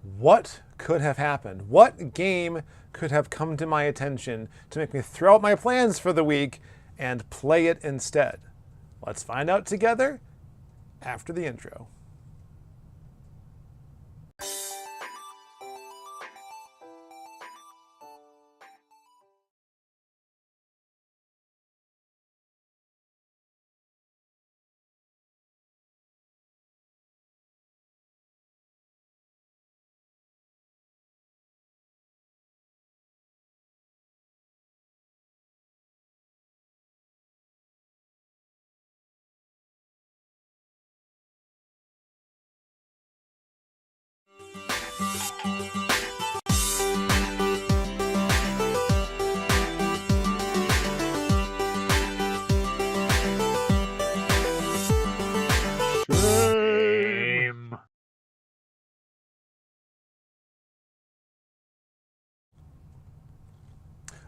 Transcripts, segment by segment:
what could have happened? What game could have come to my attention to make me throw out my plans for the week and play it instead? Let's find out together after the intro.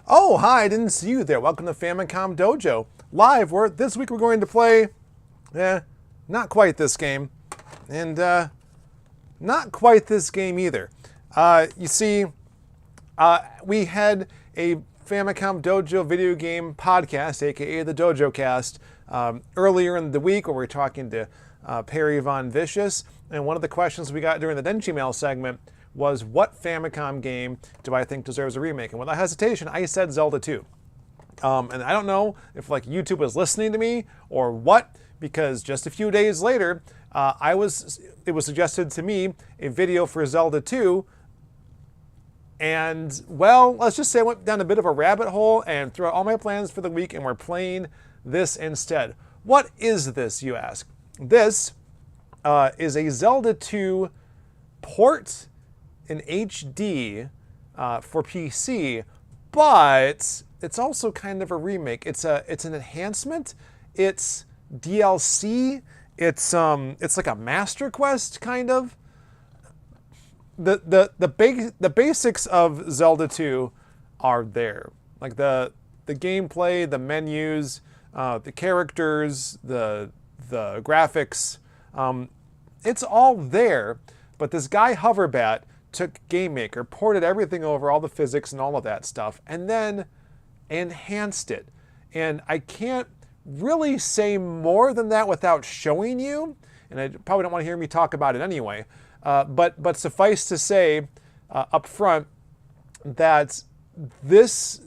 Oh, hi, I didn't see you there. Welcome to Famicom Dojo. Live, this week we're going to play, not quite this game, and not quite this game either. You see, we had a Famicom Dojo video game podcast, aka the Dojo Cast, earlier in the week where we were talking to Perry Von Vicious, and one of the questions we got during the Denchi Mail segment was, what Famicom game do I think deserves a remake? And without hesitation, I said Zelda II. And I don't know if YouTube was listening to me or what, because just a few days later, it was suggested to me a video for Zelda II. And, well, let's just say I went down a bit of a rabbit hole and threw out all my plans for the week, and we're playing this instead. What is this, you ask? This is a Zelda II port in HD for PC, but it's also kind of a remake. It's an enhancement. It's DLC. It's like a Master Quest kind of. The basics of Zelda 2 are there. Like the gameplay, the menus, the characters, the graphics. It's all there. But this guy Hoverbat took GameMaker, ported everything over, all the physics and all of that stuff, and then enhanced it. And I can't really say more than that without showing you, and I probably don't want to hear me talk about it anyway, but suffice to say up front that this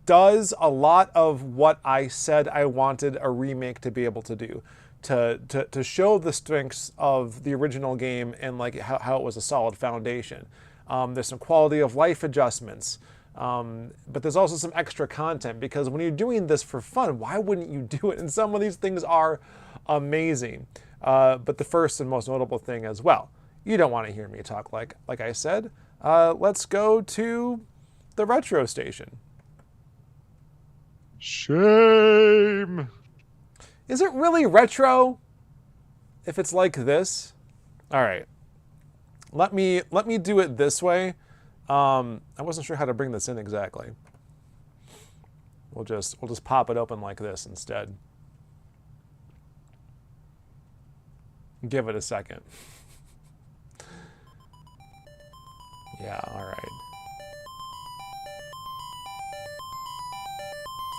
does a lot of what I said I wanted a remake to be able to do. To show the strengths of the original game and how it was a solid foundation. There's some quality of life adjustments, but there's also some extra content, because when you're doing this for fun, why wouldn't you do it? And some of these things are amazing. But the first and most notable thing as well, you don't want to hear me talk like I said. Let's go to the retro station. Shame. Is it really retro if it's like this? All right, let me do it this way. I wasn't sure how to bring this in exactly. We'll just pop it open like this instead. Give it a second. Yeah, all right.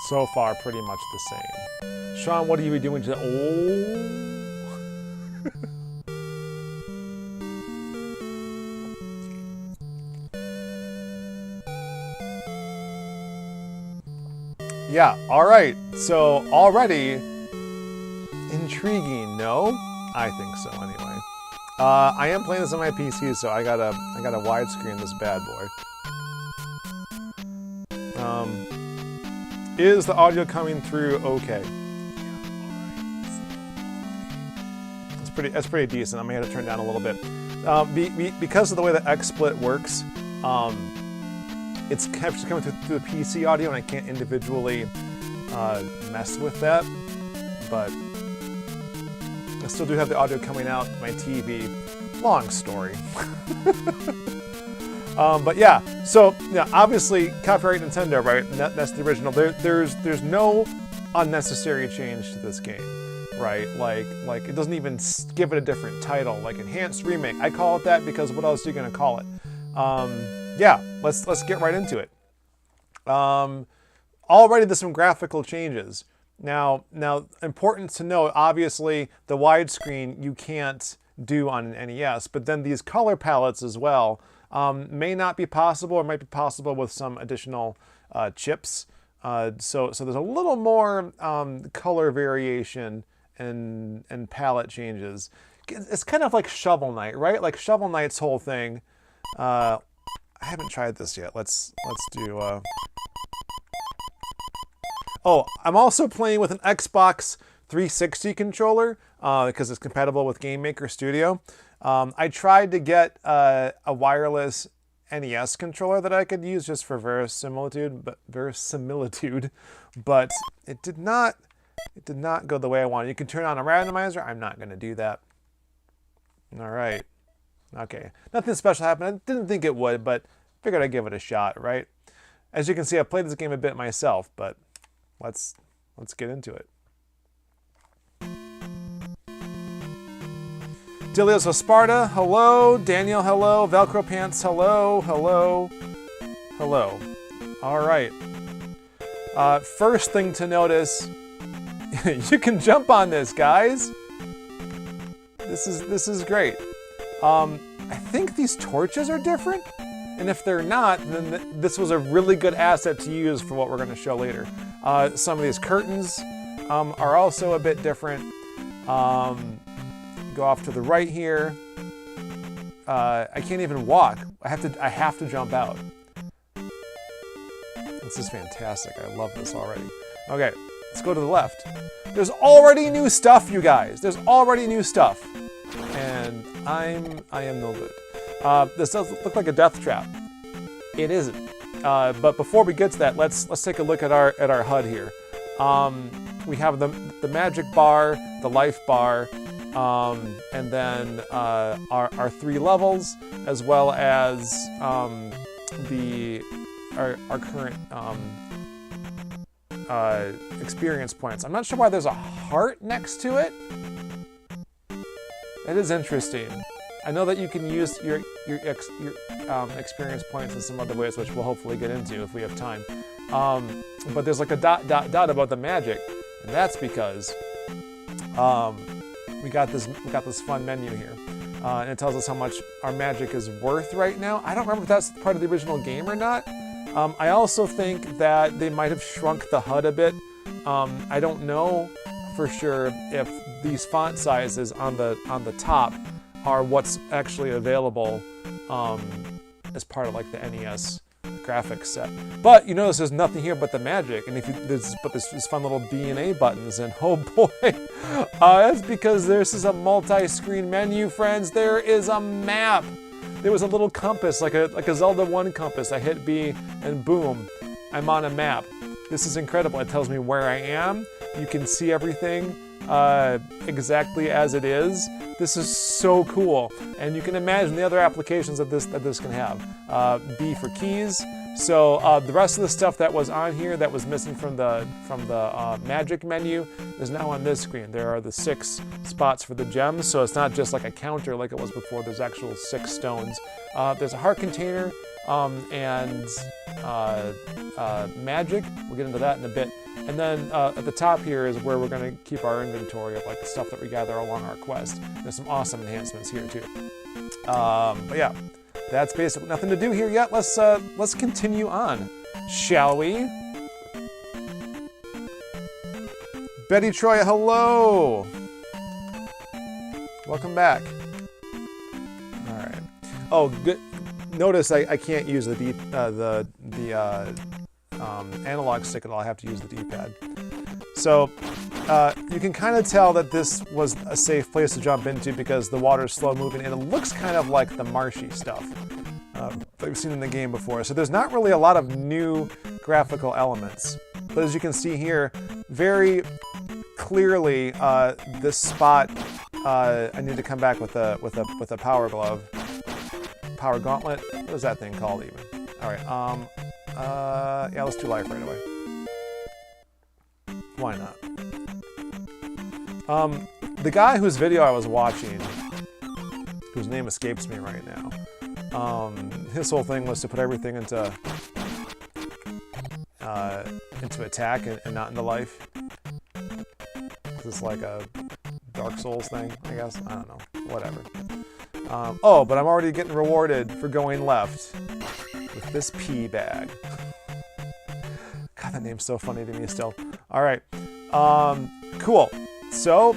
So far, pretty much the same. Sean, what are you doing today? Oh. Yeah, all right. So already intriguing, no? I think so anyway. I am playing this on my PC, so I gotta widescreen this bad boy. Is the audio coming through okay? That's pretty decent. I may have to turn it down a little bit. Because of the way the XSplit works, it's just coming through the PC audio, and I can't individually mess with that. But I still do have the audio coming out my TV. Long story. But yeah, so yeah, obviously copyright Nintendo, right? That's the original. There's no unnecessary change to this game. right? Like it doesn't even give it a different title, like Enhanced Remake. I call it that because what else are you gonna call it? Yeah, let's get right into it. Already there's some graphical changes. Now, important to note, obviously the widescreen you can't do on an NES, but then these color palettes as well may not be possible, or might be possible with some additional chips. So there's a little more color variation and palette changes. It's kind of like Shovel Knight, right? Like Shovel Knight's whole thing. I haven't tried this yet. Let's do. Oh, I'm also playing with an Xbox 360 controller because it's compatible with GameMaker Studio. I tried to get a wireless NES controller that I could use just for verisimilitude, but it did not go the way I wanted. You can turn on a randomizer. I'm not going to do that. All right. Okay. Nothing special happened. I didn't think it would, but figured I'd give it a shot, right? As you can see, I played this game a bit myself, but let's get into it. Dilios of Sparta, hello. Daniel, hello. Velcro Pants, hello. Hello. Hello. All right. First thing to notice, you can jump on this, guys. This is great. I think these torches are different, and if they're not, then this was a really good asset to use for what we're going to show later. Some of these curtains are also a bit different. Go off to the right here. I can't even walk. I have to jump out. This is fantastic. I love this already. Okay, let's go to the left. There's already new stuff, you guys. There's already new stuff, and I am no good. This does look like a death trap. It isn't. But before we get to that, let's take a look at our HUD here. We have the magic bar, the life bar, and then our 3 levels, as well as our current experience points. I'm not sure why there's a heart next to it. That is interesting. I know that you can use your experience points in some other ways, which we'll hopefully get into if we have time. But there's like a dot about the magic, and that's because we got this fun menu here, and it tells us how much our magic is worth right now. I don't remember if that's part of the original game or not. I also think that they might have shrunk the HUD a bit. I don't know for sure if these font sizes on the top are what's actually available as part of like the NES graphics set. But you notice there's nothing here but the magic, and there's fun little B and A buttons, and oh boy, that's because this is a multi-screen menu, friends. There is a map. There was a little compass, like a Zelda 1 compass. I hit B and boom, I'm on a map. This is incredible. It tells me where I am. You can see everything exactly as it is. This is so cool, and you can imagine the other applications that this can have. B for keys. So the rest of the stuff that was on here that was missing from the magic menu is now on this screen. There are the 6 spots for the gems, so it's not just like a counter like it was before. There's actual 6 stones. There's a heart container and magic. We'll get into that in a bit. And then at the top here is where we're going to keep our inventory of like the stuff that we gather along our quest. There's some awesome enhancements here too. But yeah, that's basically nothing to do here yet. Let's continue on, shall we? Betty Troy, hello. Welcome back. All right. Oh, good. Notice I can't use the analog stick at all. I have to use the D-pad. So you can kind of tell that this was a safe place to jump into because the water's slow moving and it looks kind of like the marshy stuff that we've seen in the game before. So there's not really a lot of new graphical elements. But as you can see here, very clearly this spot I need to come back with a power glove. Power gauntlet? What is that thing called even? All right. Yeah, let's do life right away. Why not? The guy whose video I was watching, whose name escapes me right now, his whole thing was to put everything into attack and not into life. It's like a Dark Souls thing, I guess. I don't know. Whatever. Oh, but I'm already getting rewarded for going left with this pea bag. God, that name's so funny to me still. All right. Cool. So,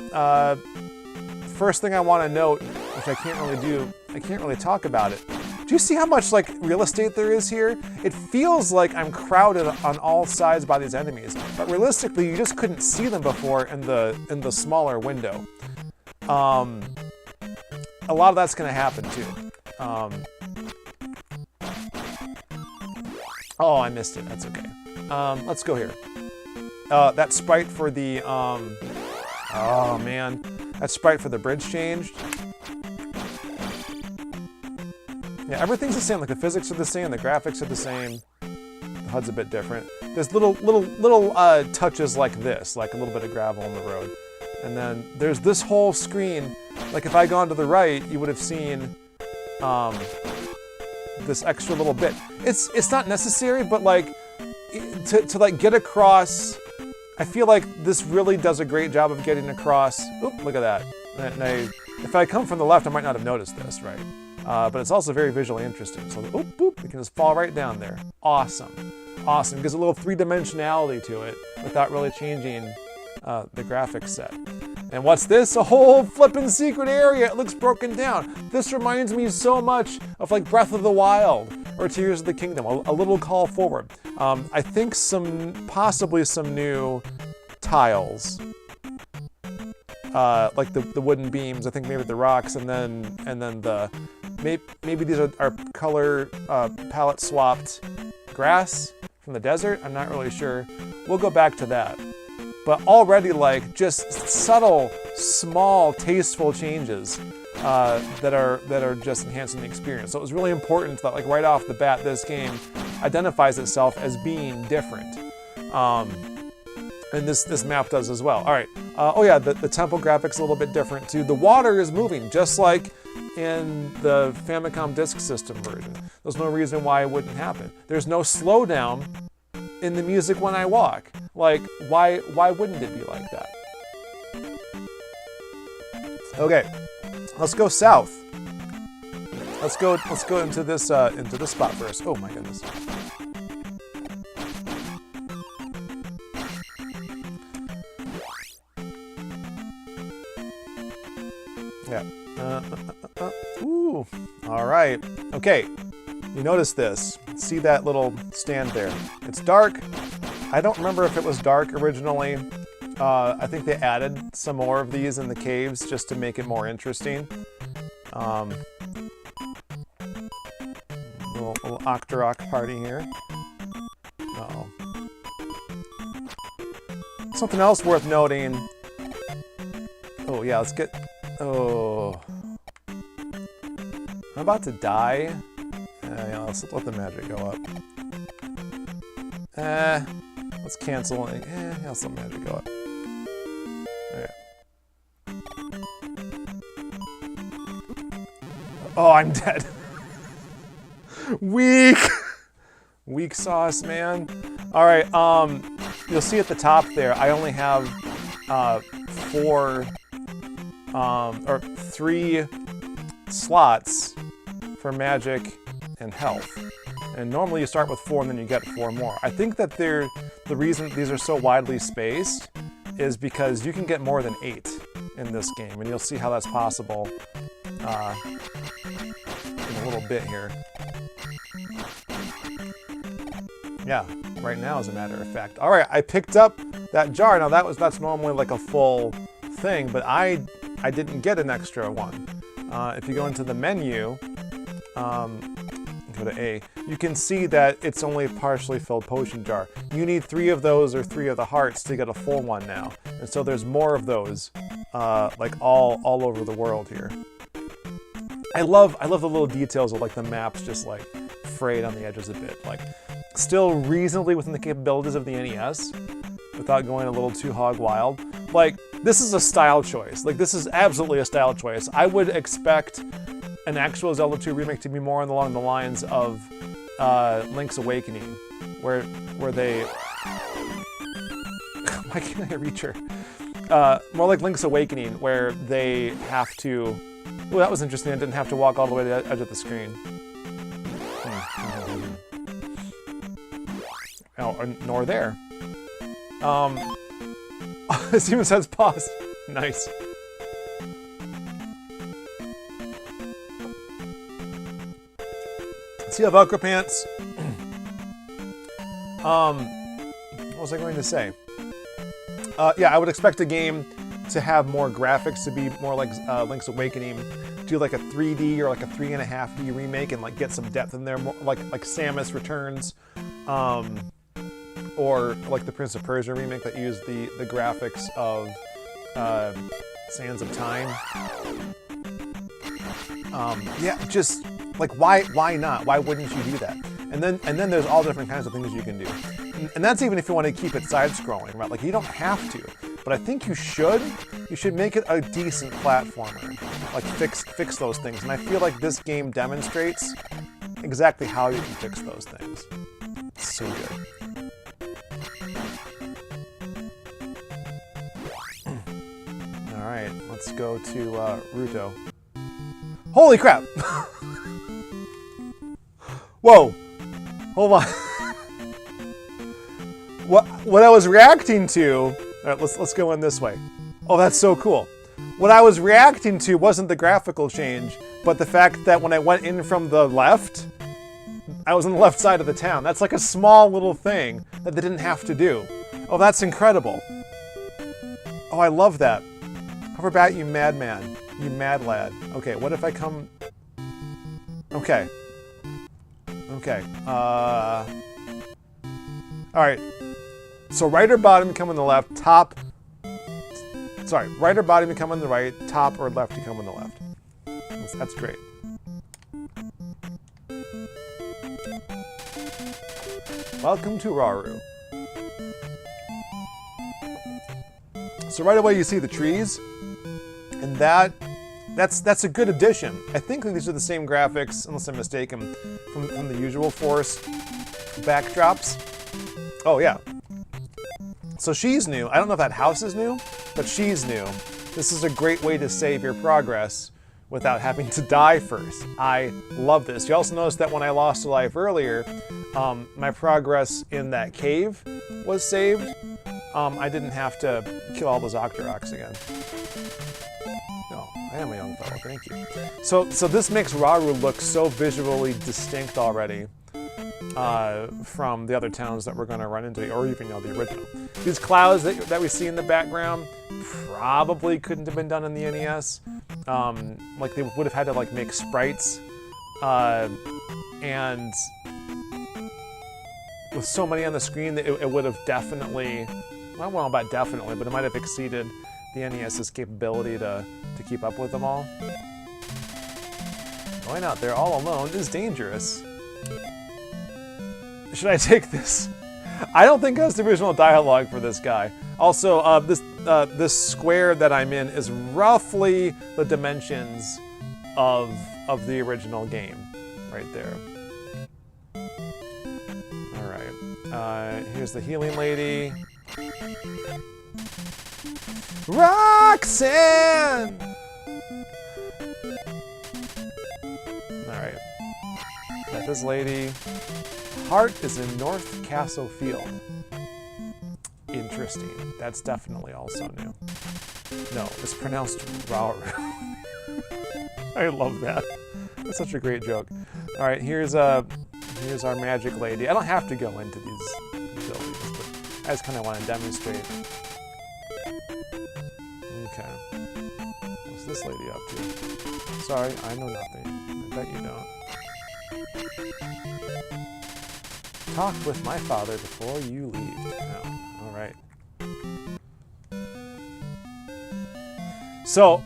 first thing I want to note, which I can't really talk about it. Do you see how much like real estate there is here? It feels like I'm crowded on all sides by these enemies, but realistically, you just couldn't see them before in the smaller window. A lot of that's going to happen too. Oh, I missed it. That's okay. Let's go here. That sprite for the oh man, that sprite for the bridge changed. Yeah, everything's the same. Like the physics are the same, the graphics are the same. The HUD's a bit different. There's little touches like this, like a little bit of gravel on the road. And then there's this whole screen. Like if I gone to the right, you would have seen this extra little bit. It's not necessary, but like to like get across, I feel like this really does a great job of getting across. Oop, look at that. And if I come from the left, I might not have noticed this, right? But it's also very visually interesting. So, oop, boop, it can just fall right down there. Awesome. Awesome. It gives a little three-dimensionality to it without really changing the graphics set. And what's this? A whole flippin' secret area. It looks broken down. This reminds me so much of like Breath of the Wild or Tears of the Kingdom. A little call forward. I think possibly some new tiles. Like the wooden beams. I think maybe the rocks, and then the maybe these are color palette swapped grass from the desert. I'm not really sure. We'll go back to that. But already like just subtle, small, tasteful changes that are just enhancing the experience. So it was really important that like right off the bat, this game identifies itself as being different. And this map does as well. All right. Oh yeah, the temple graphics a little bit different too. The water is moving just like in the Famicom Disk System version. There's no reason why it wouldn't happen. There's no slowdown in the music when I walk. Like, why wouldn't it be like that? Okay, let's go south. Let's go into this spot first. Oh my goodness. Yeah. Ooh. All right. Okay. You notice this. See that little stand there? It's dark. I don't remember if it was dark originally. I think they added some more of these in the caves just to make it more interesting. Little Octorok party here. Uh-oh. Something else worth noting. Oh yeah, let's get. Oh, I'm about to die. Yeah, let's let the magic go up. Let's cancel it. Yeah, let's let the magic go up. Okay. Oh, I'm dead. Weak. Weak sauce, man. All right. You'll see at the top there, I only have 3 slots for magic and health. And normally you start with 4 and then you get 4 more. I think that the reason these are so widely spaced is because you can get more than 8 in this game, and you'll see how that's possible in a little bit here. Yeah, right now as a matter of fact. All right, I picked up that jar. Now that's normally like a full thing, but I didn't get an extra one. If you go into the menu, go to A, you can see that it's only a partially filled potion jar. You need 3 of those or 3 of the hearts to get a full one now. And so there's more of those, like all over the world here. I love the little details of like the maps just like frayed on the edges a bit. Like still reasonably within the capabilities of the NES without going a little too hog wild. Like this is a style choice. Like, this is absolutely a style choice. I would expect an actual Zelda 2 remake to be more along the lines of Link's Awakening, where they... Why can't I reach her? More like Link's Awakening, where they have to... Well, that was interesting. I didn't have to walk all the way to the edge of the screen. Oh, nor there. It even says pause. Nice. So you have Velcro pants. What was I going to say? Yeah, I would expect a game to have more graphics, to be more like Link's Awakening, do like a 3D or like a 3.5D remake and like get some depth in there, more like Samus Returns, or like the Prince of Persia remake that used the graphics of Sands of Time. Yeah, just like why not? Why wouldn't you do that? And then there's all different kinds of things you can do. And that's even if you want to keep it side-scrolling, right? Like, you don't have to, but I think you should. You should make it a decent platformer. Like, fix those things. And I feel like this game demonstrates exactly how you can fix those things. It's so good. All right, let's go to Ruto. Holy crap! Whoa! Hold on. What I was reacting to... All right, let's go in this way. Oh, that's so cool. What I was reacting to wasn't the graphical change, but the fact that when I went in from the left, I was on the left side of the town. That's like a small little thing that they didn't have to do. Oh, that's incredible. Oh, I love that. Hoverbat, you madman. You mad lad. Okay, what if I come... Okay. Okay. Alright. So right or bottom, you come on the left. Top... Sorry, right or bottom, you come on the right. Top or left, you come on the left. That's great. Welcome to Rauru. So right away you see the trees, and that's a good addition. I think these are the same graphics, unless I'm mistaken, from the usual Forest backdrops. Oh yeah. So she's new. I don't know if that house is new, but she's new. This is a great way to save your progress without having to die first. I love this. You also notice that when I lost a life earlier, my progress in that cave was saved. I didn't have to kill all those Octoroks again. No, I am a young fellow, thank you. So this makes Rauru look so visually distinct already from the other towns that we're going to run into, or even the original. These clouds that we see in the background probably couldn't have been done in the NES. Like they would have had to like make sprites, and with so many on the screen, it would have definitely, well, I don't know about definitely, but it might have exceeded the NES's capability to keep up with them all. Going out there all alone is dangerous. Should I take this? I don't think that's the original dialogue for this guy. Also, this square that I'm in is roughly the dimensions of the original game, right there. All right, here's the healing lady. Roxanne! All right, got this lady. Heart is in North Castle Field. Interesting. That's definitely also new. No, it's pronounced Rauru. I love that. That's such a great joke. All right, here's our magic lady. I don't have to go into these buildings, but I just kind of want to demonstrate. Okay. What's this lady up to? Sorry, I know nothing. I bet you don't. Talk with my father before you leave. No. All right. So,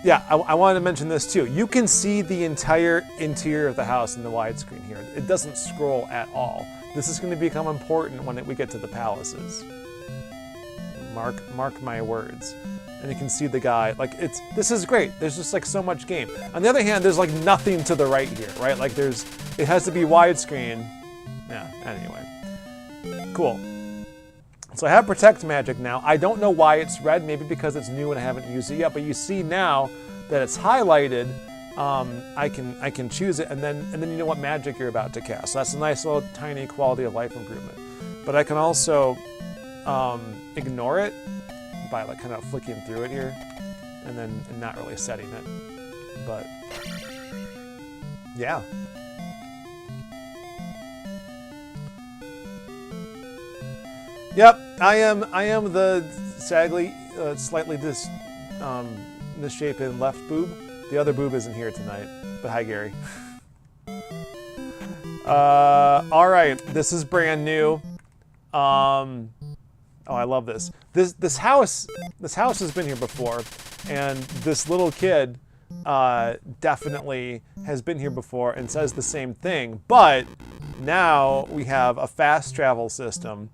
yeah, I wanted to mention this too. You can see the entire interior of the house in the widescreen here. It doesn't scroll at all. This is going to become important when we get to the palaces. Mark my words. And you can see the guy, like this is great. There's just like so much game. On the other hand, there's like nothing to the right here, right? Like it has to be widescreen. Yeah, anyway. Cool. So I have Protect Magic now. I don't know why it's red, maybe because it's new and I haven't used it yet, but you see now that it's highlighted, I can choose it and then you know what magic you're about to cast. So that's a nice little tiny quality of life improvement. But I can also ignore it by like kind of flicking through it here and not really setting it. But yeah. Yep, I am the sadly slightly misshapen left boob. The other boob isn't here tonight, but hi Gary. All right, this is brand new. Oh, I love this. This house has been here before, and this little kid definitely has been here before and says the same thing, but now we have a fast travel system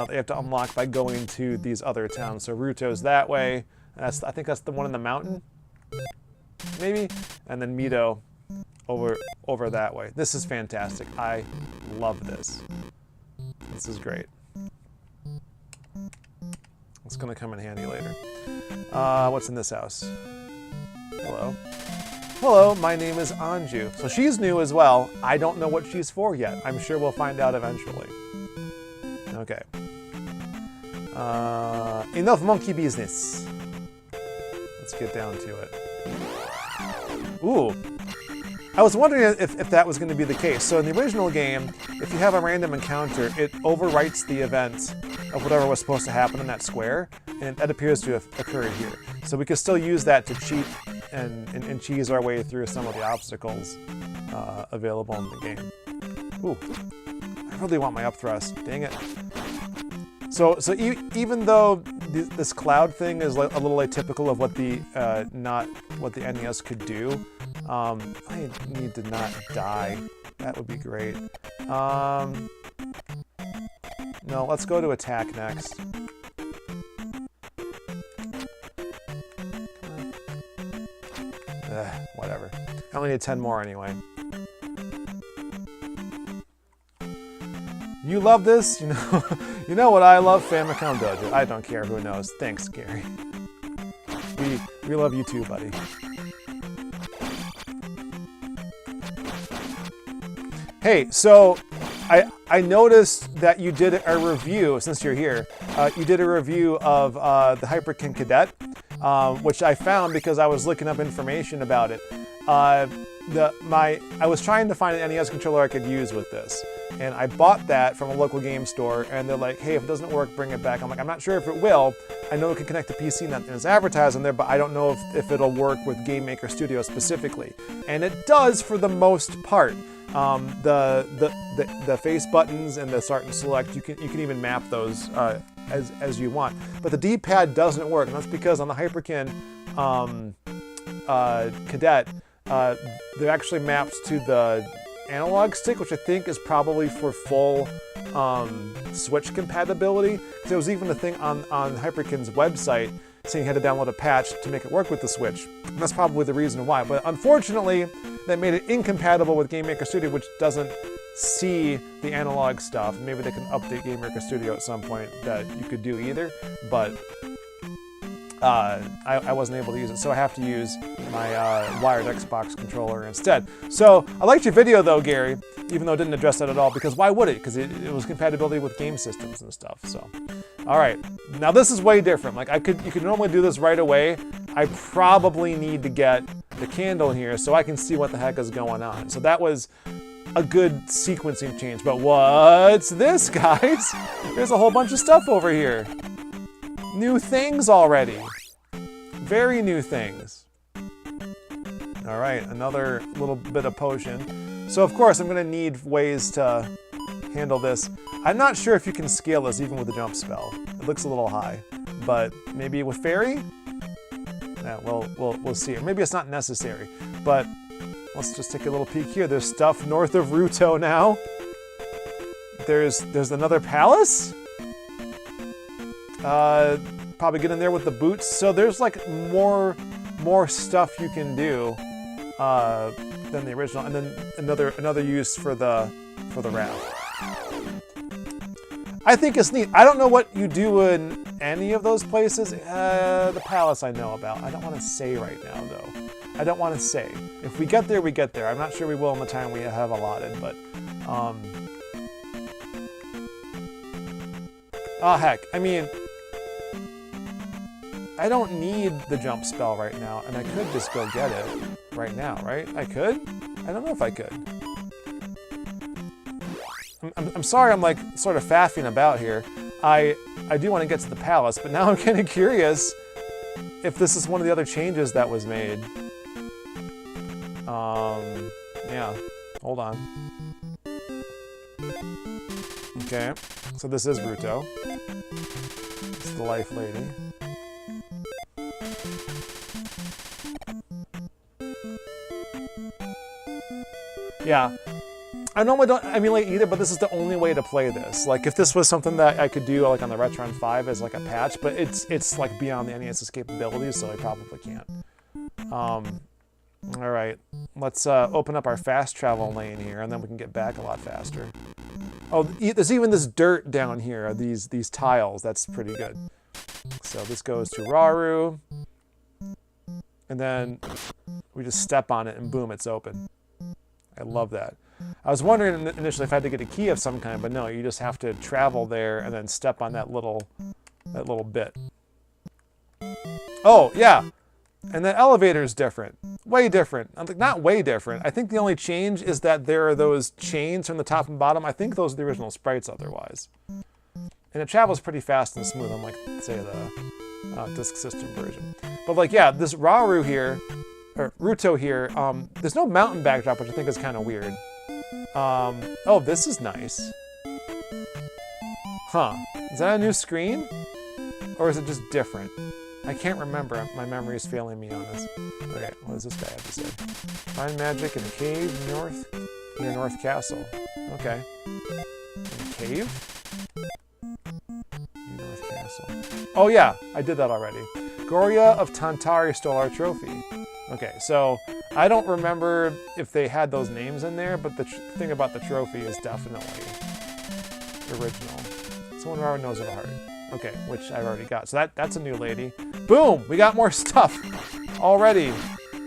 they have to unlock by going to these other towns. So Ruto's that way. I think that's the one in the mountain, maybe, and then Mito over that way. This is fantastic. I love this. This is great. It's gonna come in handy later. What's in this house? Hello. Hello, my name is Anju. So she's new as well. I don't know what she's for yet. I'm sure we'll find out eventually. Okay. Enough monkey business. Let's get down to it. Ooh. I was wondering if that was going to be the case. So in the original game, if you have a random encounter, it overwrites the event of whatever was supposed to happen in that square, and that appears to have occurred here. So we could still use that to cheat and cheese our way through some of the obstacles available in the game. Ooh, I really want my up thrust. Dang it. So even though this cloud thing is a little atypical of what the not what the NES could do, I need to not die. That would be great. No, let's go to attack next. Whatever. I only need 10 more anyway. You love this? You know, you know what I love? Famicom Dojo. I don't care who knows. Thanks, Gary. We love you too, buddy. Hey, so I noticed that you did a review, since you're here, you did a review of the Hyperkin Cadet, which I found because I was looking up information about it. I was trying to find an NES controller I could use with this, and I bought that from a local game store, and they're like, hey, if it doesn't work, bring it back. I'm like, I'm not sure if it will. I know it can connect to PC and it's advertised on there, but I don't know if it'll work with GameMaker Studio specifically. And it does for the most part. The face buttons and the start and select, you can even map those as you want. But the D-pad doesn't work, and that's because on the Hyperkin Cadet, they're actually mapped to the analog stick, which I think is probably for full Switch compatibility. Because there was even a thing on Hyperkin's website saying you had to download a patch to make it work with the Switch. And that's probably the reason why. But unfortunately, that made it incompatible with GameMaker Studio, which doesn't see the analog stuff. Maybe they can update GameMaker Studio at some point that you could do either, but I wasn't able to use it, so I have to use my wired Xbox controller instead. So I liked your video though, Gary, even though it didn't address that at all, because why would it? Because it was compatibility with game systems and stuff. So, all right, now this is way different. Like you could normally do this right away. I probably need to get the candle here so I can see what the heck is going on. So that was a good sequencing change. But what's this, guys? There's a whole bunch of stuff over here. New things already. Very new things. All right, another little bit of potion. So of course I'm gonna need ways to handle this. I'm not sure if you can scale this even with the jump spell. It looks a little high, but maybe with fairy? Yeah, we'll see. Or maybe it's not necessary, but let's just take a little peek here. There's stuff north of Ruto now. There's another palace? probably get in there with the boots. So there's like more stuff you can do than the original, and then another use for the raft. I think it's neat. I don't know what you do in any of those places. The palace I know about. I don't want to say right now though. I don't want to say. If we get there, we get there. I'm not sure we will in the time we have allotted, but oh heck, I mean, I don't need the jump spell right now, and I could just go get it right now, right? I could? I don't know if I could. I'm sorry I'm like sort of faffing about here. I do want to get to the palace, but now I'm kind of curious if this is one of the other changes that was made. Yeah, hold on. Okay, so this is Ruto. It's the life lady. Yeah, I normally don't emulate either, but this is the only way to play this. Like, if this was something that I could do like on the Retron 5 as like a patch, but it's like beyond the NES's capabilities, so I probably can't. All right, let's open up our fast travel lane here, and then we can get back a lot faster. Oh, there's even this dirt down here, these tiles. That's pretty good. So this goes to Raru, and then we just step on it, and boom, it's open. I love that. I was wondering initially if I had to get a key of some kind, but no, you just have to travel there and then step on that little bit. Oh, yeah. And the elevator is different. Way different. Not way different. I think the only change is that there are those chains from the top and bottom. I think those are the original sprites otherwise. And it travels pretty fast and smooth, unlike, say, the disk system version. But like, yeah, this Raru here, or Ruto here, there's no mountain backdrop, which I think is kind of weird. Oh, this is nice. Huh. Is that a new screen? Or is it just different? I can't remember. My memory is failing me on this. Okay, what does this guy have to say? Find magic in a cave near North Castle. Okay. In a cave? Near North Castle. Oh yeah, I did that already. Goria of Tantari stole our trophy. Okay, so I don't remember if they had those names in there, but the thing about the trophy is definitely original. Someone who already knows it by heart. Okay, which I've already got. So that's a new lady. Boom! We got more stuff already.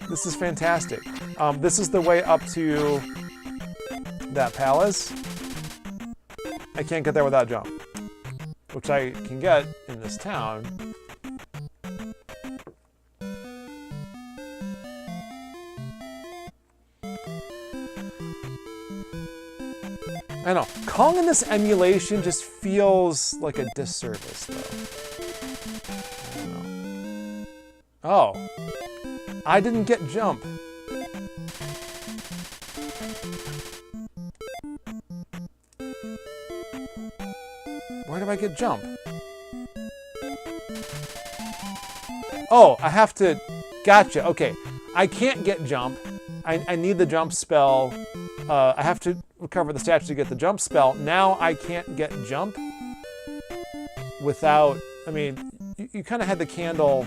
This is fantastic. This is the way up to that palace. I can't get there without jump, which I can get in this town. I know. Calling this emulation just feels like a disservice, though. I don't know. Oh. I didn't get jump. Where do I get jump? Oh, I have to... Gotcha. Okay. I can't get jump. I need the jump spell. I have to recover the statue to get the jump spell. Now I can't get jump without... I mean, you kind of had the candle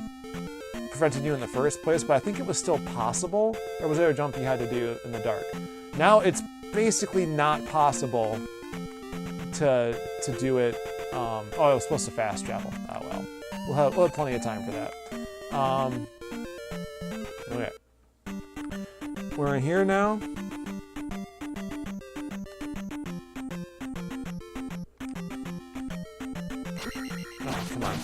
preventing you in the first place, but I think it was still possible. Or was there a jump you had to do in the dark? Now it's basically not possible to do it. Oh, I was supposed to fast travel. Oh well. We'll have plenty of time for that. Okay. We're in here now. Oh, come on.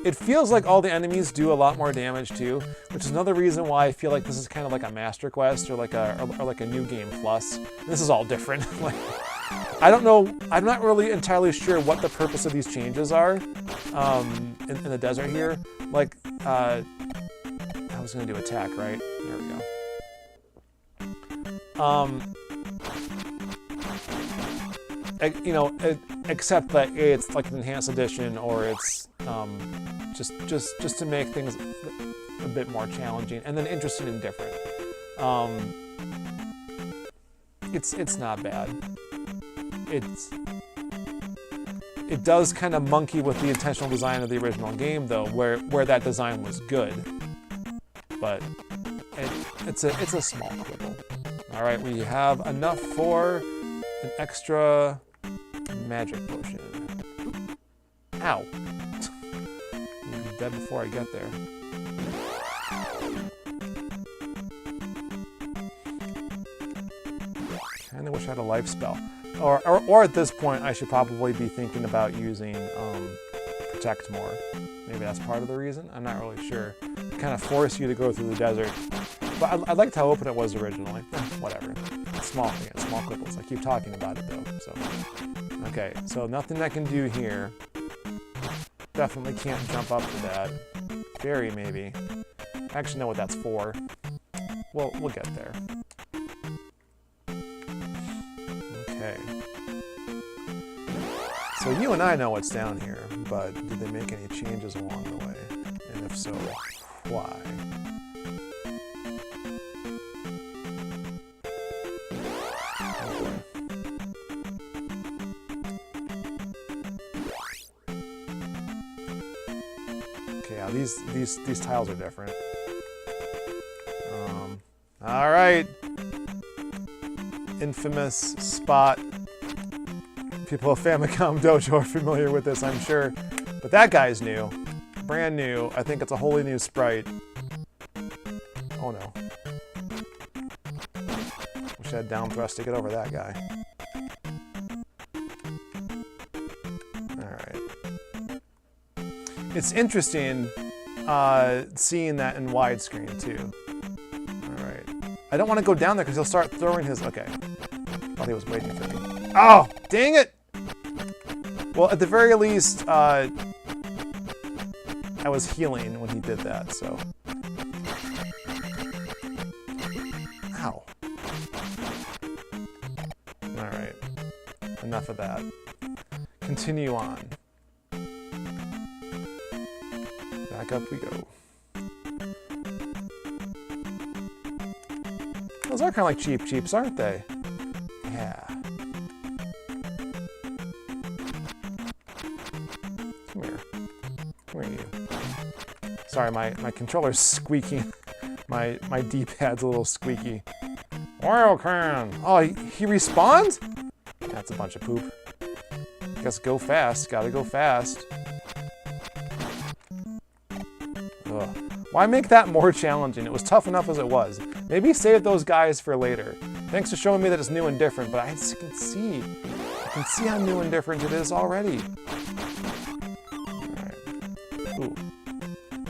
It feels like all the enemies do a lot more damage too, which is another reason why I feel like this is kind of like a Master Quest or like a New Game Plus. This is all different. Like, I don't know. I'm not really entirely sure what the purpose of these changes are in the desert here. Like, I was going to do attack, right? There we go. You know, except that it's like an enhanced edition, or it's just to make things a bit more challenging and then interesting and different. It's not bad. It does kind of monkey with the intentional design of the original game, though, where that design was good. But it's a small quibble. All right, we have enough for an extra magic potion. Ow. I'll be dead before I get there. Kinda wish I had a life spell. Or at this point, I should probably be thinking about using Protect more. Maybe that's part of the reason? I'm not really sure. Kind of force you to go through the desert. But I liked how open it was originally. Whatever. Small thing, small quibbles. I keep talking about it though. So okay, so nothing I can do here. Definitely can't jump up to that. Fairy maybe. I actually know what that's for. We'll get there. Okay. So you and I know what's down here, but did they make any changes along the way? And if so, why? Oh boy. Okay, now these tiles are different. All right. Infamous spot. People of Famicom Dojo are familiar with this, I'm sure. But that guy's new. Brand new. I think it's a wholly new sprite. Oh no. Wish I had down thrust to get over that guy. Alright. It's interesting seeing that in widescreen too. Alright. I don't want to go down there because he'll start throwing his... Okay. Thought he was waiting for me. Oh! Dang it! Well, at the very least, I was healing when he did that, so... Ow. Alright. Enough of that. Continue on. Back up we go. Those are kind of like Cheeps, aren't they? Yeah. Come here. Come here, you. Sorry, my controller's squeaking. My D-pad's a little squeaky. Oil can! Oh, he respawned? That's a bunch of poop. Guess go fast. Gotta go fast. Ugh. Why make that more challenging? It was tough enough as it was. Maybe save those guys for later. Thanks for showing me that it's new and different, but I can see how new and different it is already. Alright. Ooh.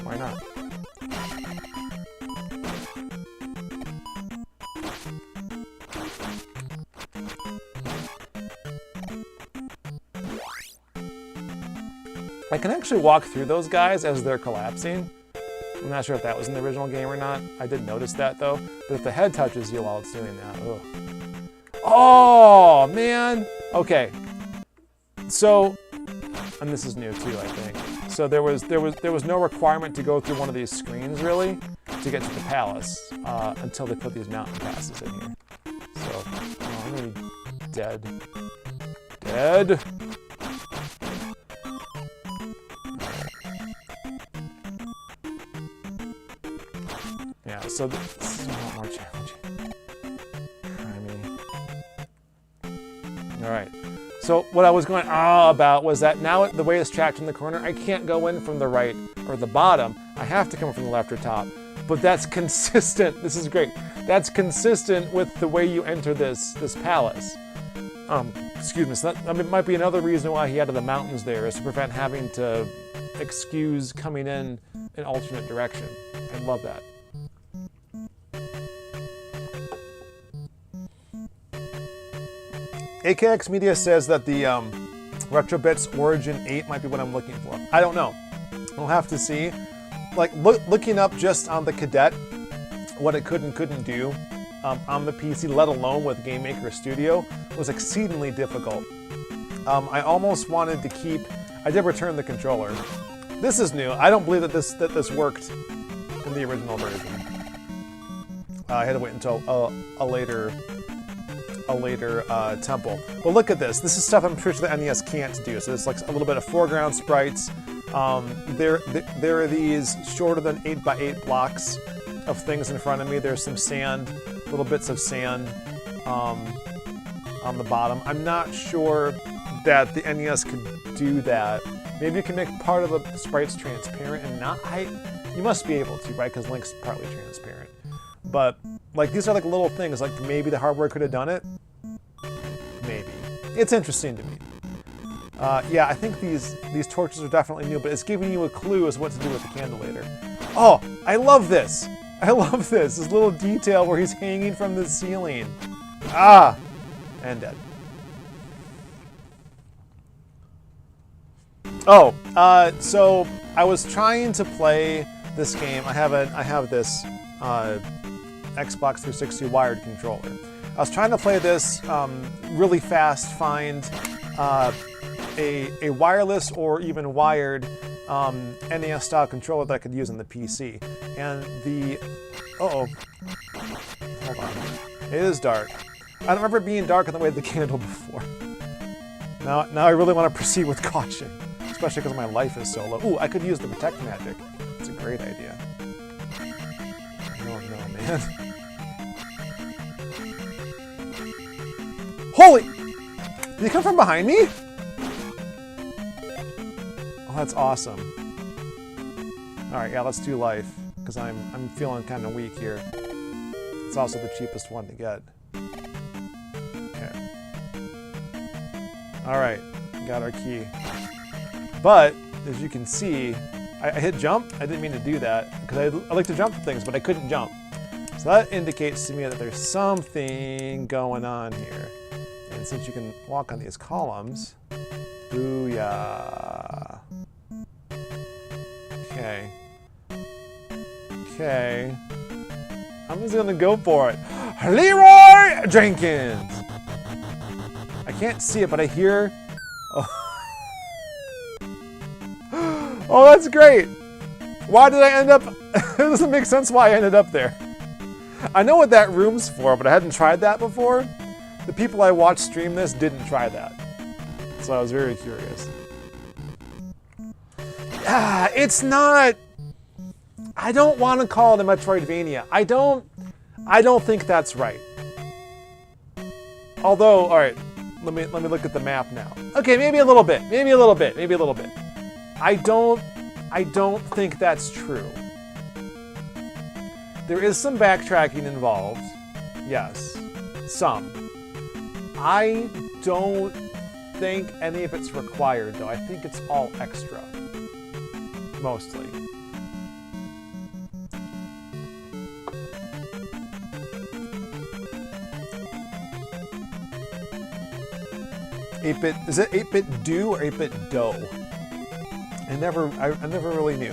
Why not? I can actually walk through those guys as they're collapsing. I'm not sure if that was in the original game or not. I did notice that though. But if the head touches you while it's doing that, ugh. Oh man. Okay. So, and this is new too, I think. So there was no requirement to go through one of these screens really to get to the palace until they put these mountain passes in here. So, oh, I'm gonna be dead. Dead. Yeah, so this is a lot more challenging. Alright. So what I was going about was that now the way it's tracked in the corner, I can't go in from the right or the bottom. I have to come from the left or top. But that's consistent. This is great. That's consistent with the way you enter this palace. Excuse me. So that might be another reason why he added the mountains there, is to prevent having to excuse coming in an alternate direction. I love that. AKX Media says that the Retrobits Origin 8 might be what I'm looking for. I don't know. We'll have to see. Like, looking up just on the Cadet what it could and couldn't do on the PC, let alone with GameMaker Studio, was exceedingly difficult. I almost wanted to keep... I did return the controller. This is new. I don't believe that this worked in the original version. I had to wait until a later a later temple. But look at this. This is stuff I'm pretty sure the NES can't do. So there's like a little bit of foreground sprites. There are these shorter than 8x8 blocks of things in front of me. There's some sand, little bits of sand on the bottom. I'm not sure that the NES could do that. Maybe you can make part of the sprites transparent and not. You must be able to, right? Because Link's partly transparent. But like these are like little things. Like maybe the hardware could have done it. Maybe. It's interesting to me. Yeah, I think these torches are definitely new, but it's giving you a clue as what to do with the candelator. Oh, I love this. I love this. This little detail where he's hanging from the ceiling. Ah, and dead. Oh, so I was trying to play this game. I have this Xbox 360 wired controller. I was trying to play this really fast, find a wireless or even wired NES style controller that I could use on the PC. And the hold on, it is dark. I don't remember it being dark in the way of the candle before. Now I really want to proceed with caution, especially because my life is so low. Ooh, I could use the protect magic. It's a great idea. No, man. Holy! Did he come from behind me? Oh, that's awesome. All right, yeah, let's do life because I'm feeling kind of weak here. It's also the cheapest one to get. Okay. All right, got our key. But as you can see, I hit jump. I didn't mean to do that because I like to jump to things, but I couldn't jump. So that indicates to me that there's something going on here. And since you can walk on these columns, booyah. Okay. Okay. I'm just gonna go for it. Leroy Jenkins! I can't see it, but I hear. Oh, that's great! Why did I end up? It doesn't make sense why I ended up there. I know what that room's for, but I hadn't tried that before. The people I watched stream this didn't try that. So I was very curious. It's not... I don't want to call it a Metroidvania. I don't think that's right. Although, all right, let me look at the map now. Okay, maybe a little bit. Maybe a little bit. Maybe a little bit. I don't think that's true. There is some backtracking involved. Yes, some. I don't think any of it's required, though. I think it's all extra. Mostly. Is it 8-bit do or 8-bit dough? I never really knew.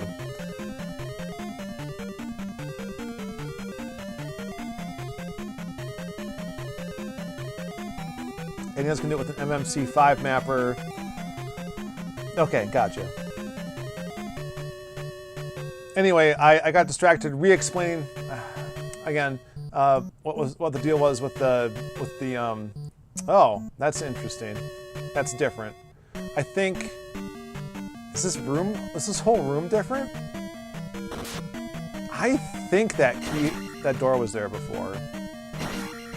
And it's gonna do it with an MMC5 mapper. Okay, gotcha. Anyway, I got distracted re-explaining again what the deal was with the oh, that's interesting. That's different. I think is this whole room different? I think that door was there before,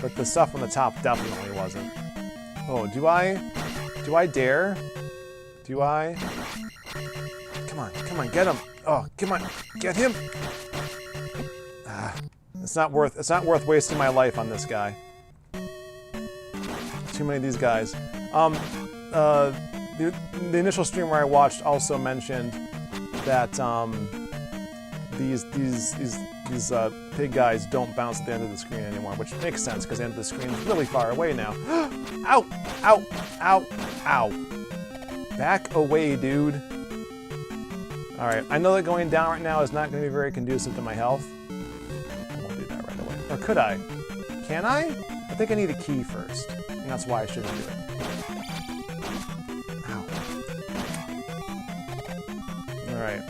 but the stuff on the top definitely wasn't. Oh, do I dare? Do I? Come on, get him! Oh, come on, get him! It's not worth wasting my life on this guy. Too many of these guys. The initial streamer I watched also mentioned that these pig guys don't bounce at the end of the screen anymore, which makes sense because the end of the screen is really far away now. Ow! Ow! Ow! Ow! Back away, dude. Alright, I know that going down right now is not going to be very conducive to my health. I won't do that right away. Or could I? Can I? I think I need a key first. And that's why I shouldn't do it. Ow. Alright.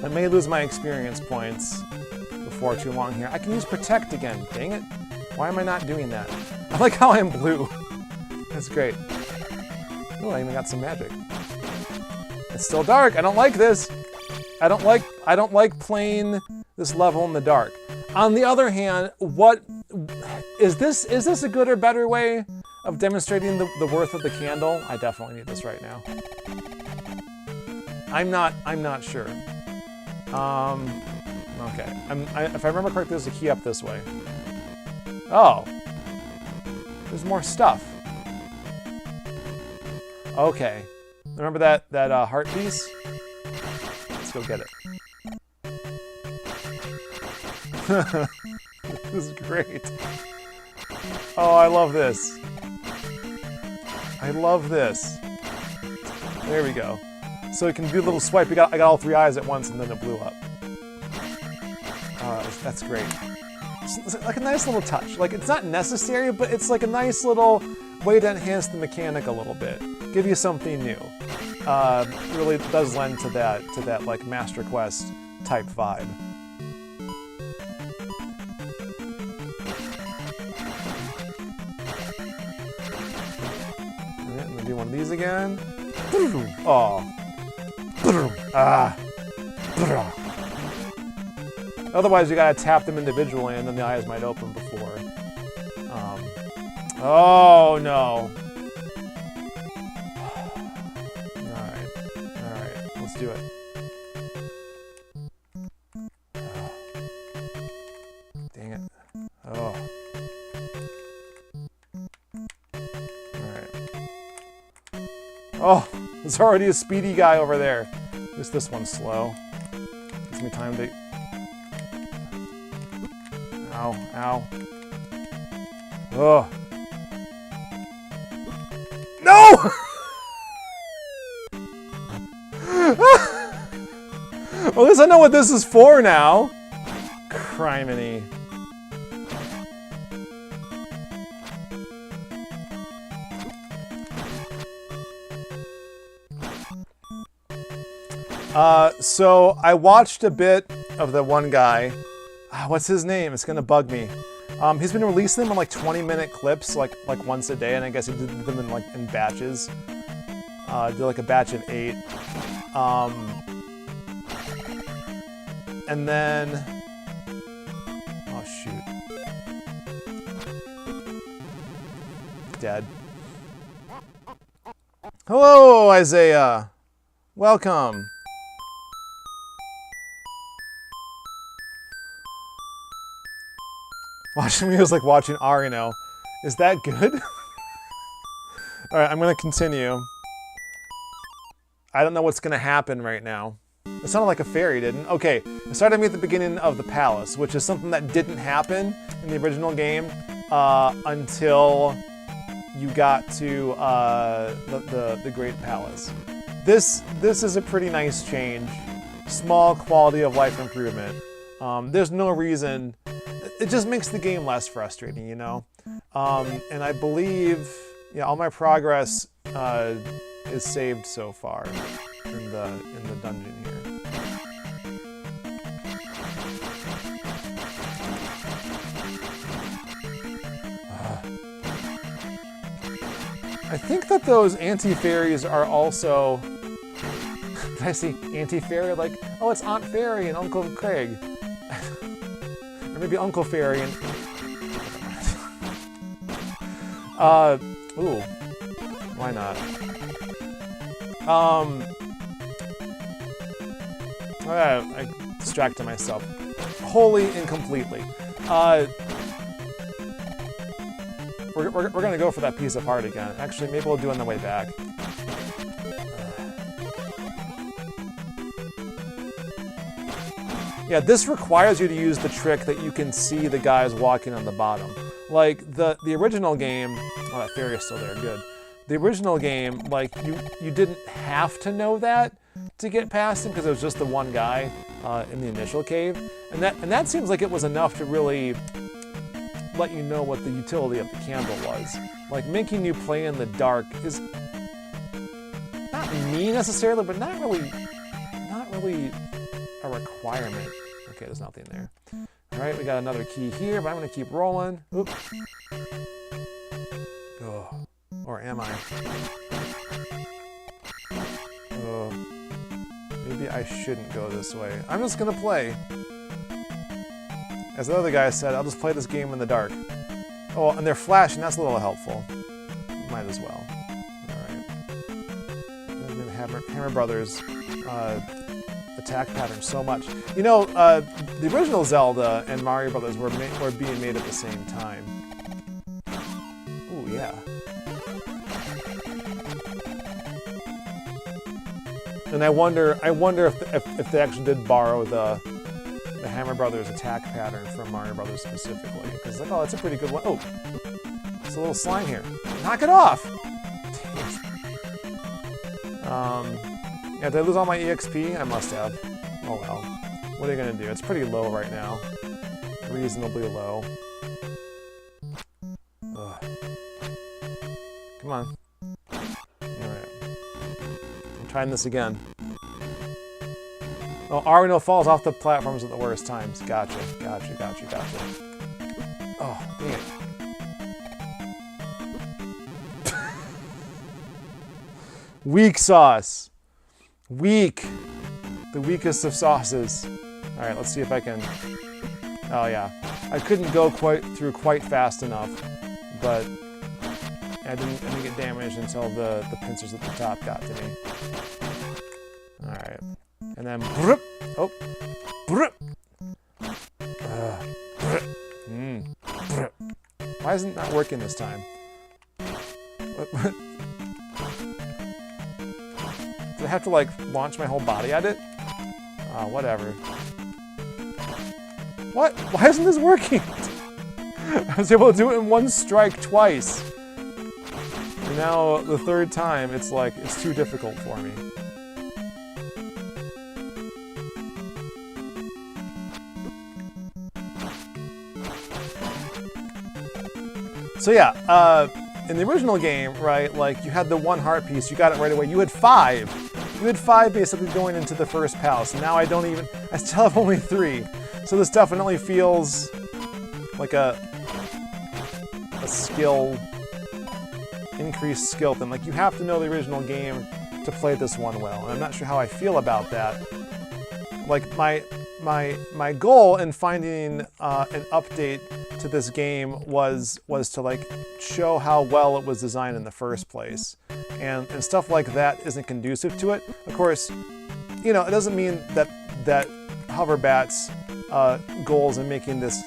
I may lose my experience points before too long here. I can use Protect again. Dang it. Why am I not doing that? like how I'm blue. That's great. Oh, I even got some magic. It's still dark. I don't like this. I don't like playing this level in the dark. On the other hand, what is this a good or better way of demonstrating the worth of the candle? I definitely need this right now. I'm not sure. Okay. If I remember correctly, there's a key up this way. Oh. There's more stuff. Okay. Remember that heart piece? Let's go get it. This is great. Oh, I love this. I love this. There we go. So it can do a little swipe. I got all 3 eyes at once, and then it blew up. Oh, that's great. It's like a nice little touch. Like, it's not necessary, but it's like a nice little way to enhance the mechanic a little bit. Give you something new. Really does lend to that like Master Quest type vibe. I'm gonna do one of these again. Oh. Ah. Otherwise, you gotta tap them individually, and then the eyes might open before. Oh no! All right, let's do it. Oh. Dang it! Oh. All right. Oh, there's already a speedy guy over there. Just this one's slow. Gives me time to. Ow, ow. Ugh. No! Well, at least I know what this is for now. Criminy. So I watched a bit of the one guy. What's his name? It's gonna bug me. He's been releasing them in like 20-minute clips, like once a day, and I guess he did them in batches. Did like a batch of 8. And then, oh shoot, dead. Hello, Isaiah. Welcome. Watching me was like watching Arino. Is that good? Alright, I'm gonna continue. I don't know what's gonna happen right now. It sounded like a fairy, didn't? Okay, it started me at the beginning of the palace, which is something that didn't happen in the original game until you got to the Great Palace. This is a pretty nice change. Small quality of life improvement. There's no reason. It just makes the game less frustrating, you know? And I believe, yeah, all my progress is saved so far in the dungeon here. I think that those anti-fairies are also... Did I see anti-fairy? Like, oh, it's Aunt Fairy and Uncle Craig. Or maybe Uncle Fairy and... ooh. Why not? I distracted myself. Wholly and completely. We're gonna go for that piece of heart again. Actually, maybe we'll do it on the way back. Yeah, this requires you to use the trick that you can see the guys walking on the bottom. Like the original game, oh, that fairy is still there, good. The original game, like you didn't have to know that to get past him because it was just the one guy in the initial cave, and that seems like it was enough to really let you know what the utility of the candle was. Like making you play in the dark is not me necessarily, but not really a requirement. Okay, there's nothing there. All right, we got another key here, but I'm gonna keep rolling. Oop. Oh, or am I? Oh, maybe I shouldn't go this way. I'm just gonna play. As the other guy said, I'll just play this game in the dark. Oh, and they're flashing, that's a little helpful. Might as well. Alright. Hammer Brothers attack pattern so much. You know, the original Zelda and Mario Brothers were being made at the same time. Ooh, yeah. And I wonder if they actually did borrow the Hammer Brothers attack pattern from Mario Brothers specifically. Because like, oh, that's a pretty good one. Oh, there's a little slime here. Knock it off! Yeah, did I lose all my EXP? I must have. Oh well. What are you gonna do? It's pretty low right now. Reasonably low. Ugh. Come on. Alright. I'm trying this again. Oh, Arino falls off the platforms at the worst times. Gotcha. Oh, dang it. Weak sauce. Weak. The weakest of sauces. Alright, let's see if I can... Oh yeah. I couldn't go through quite fast enough, but I didn't get damaged until the pincers at the top got to me. Alright. And then... Oh. Why isn't that working this time? What? Did I have to, like, launch my whole body at it? Oh, whatever. What? Why isn't this working? I was able to do it in one strike twice. And now, the third time, it's like, it's too difficult for me. So yeah, in the original game, right, like, you had the one heart piece, you got it right away. You had 5. You had 5 basically going into the first palace. And now I still have only 3. So this definitely feels like a skill, increased skill thing. Like, you have to know the original game to play this one well. And I'm not sure how I feel about that. Like, my goal in finding an update to this game was to, like, show how well it was designed in the first place. And stuff like that isn't conducive to it. Of course, you know, it doesn't mean that Hoverbat's goals in making this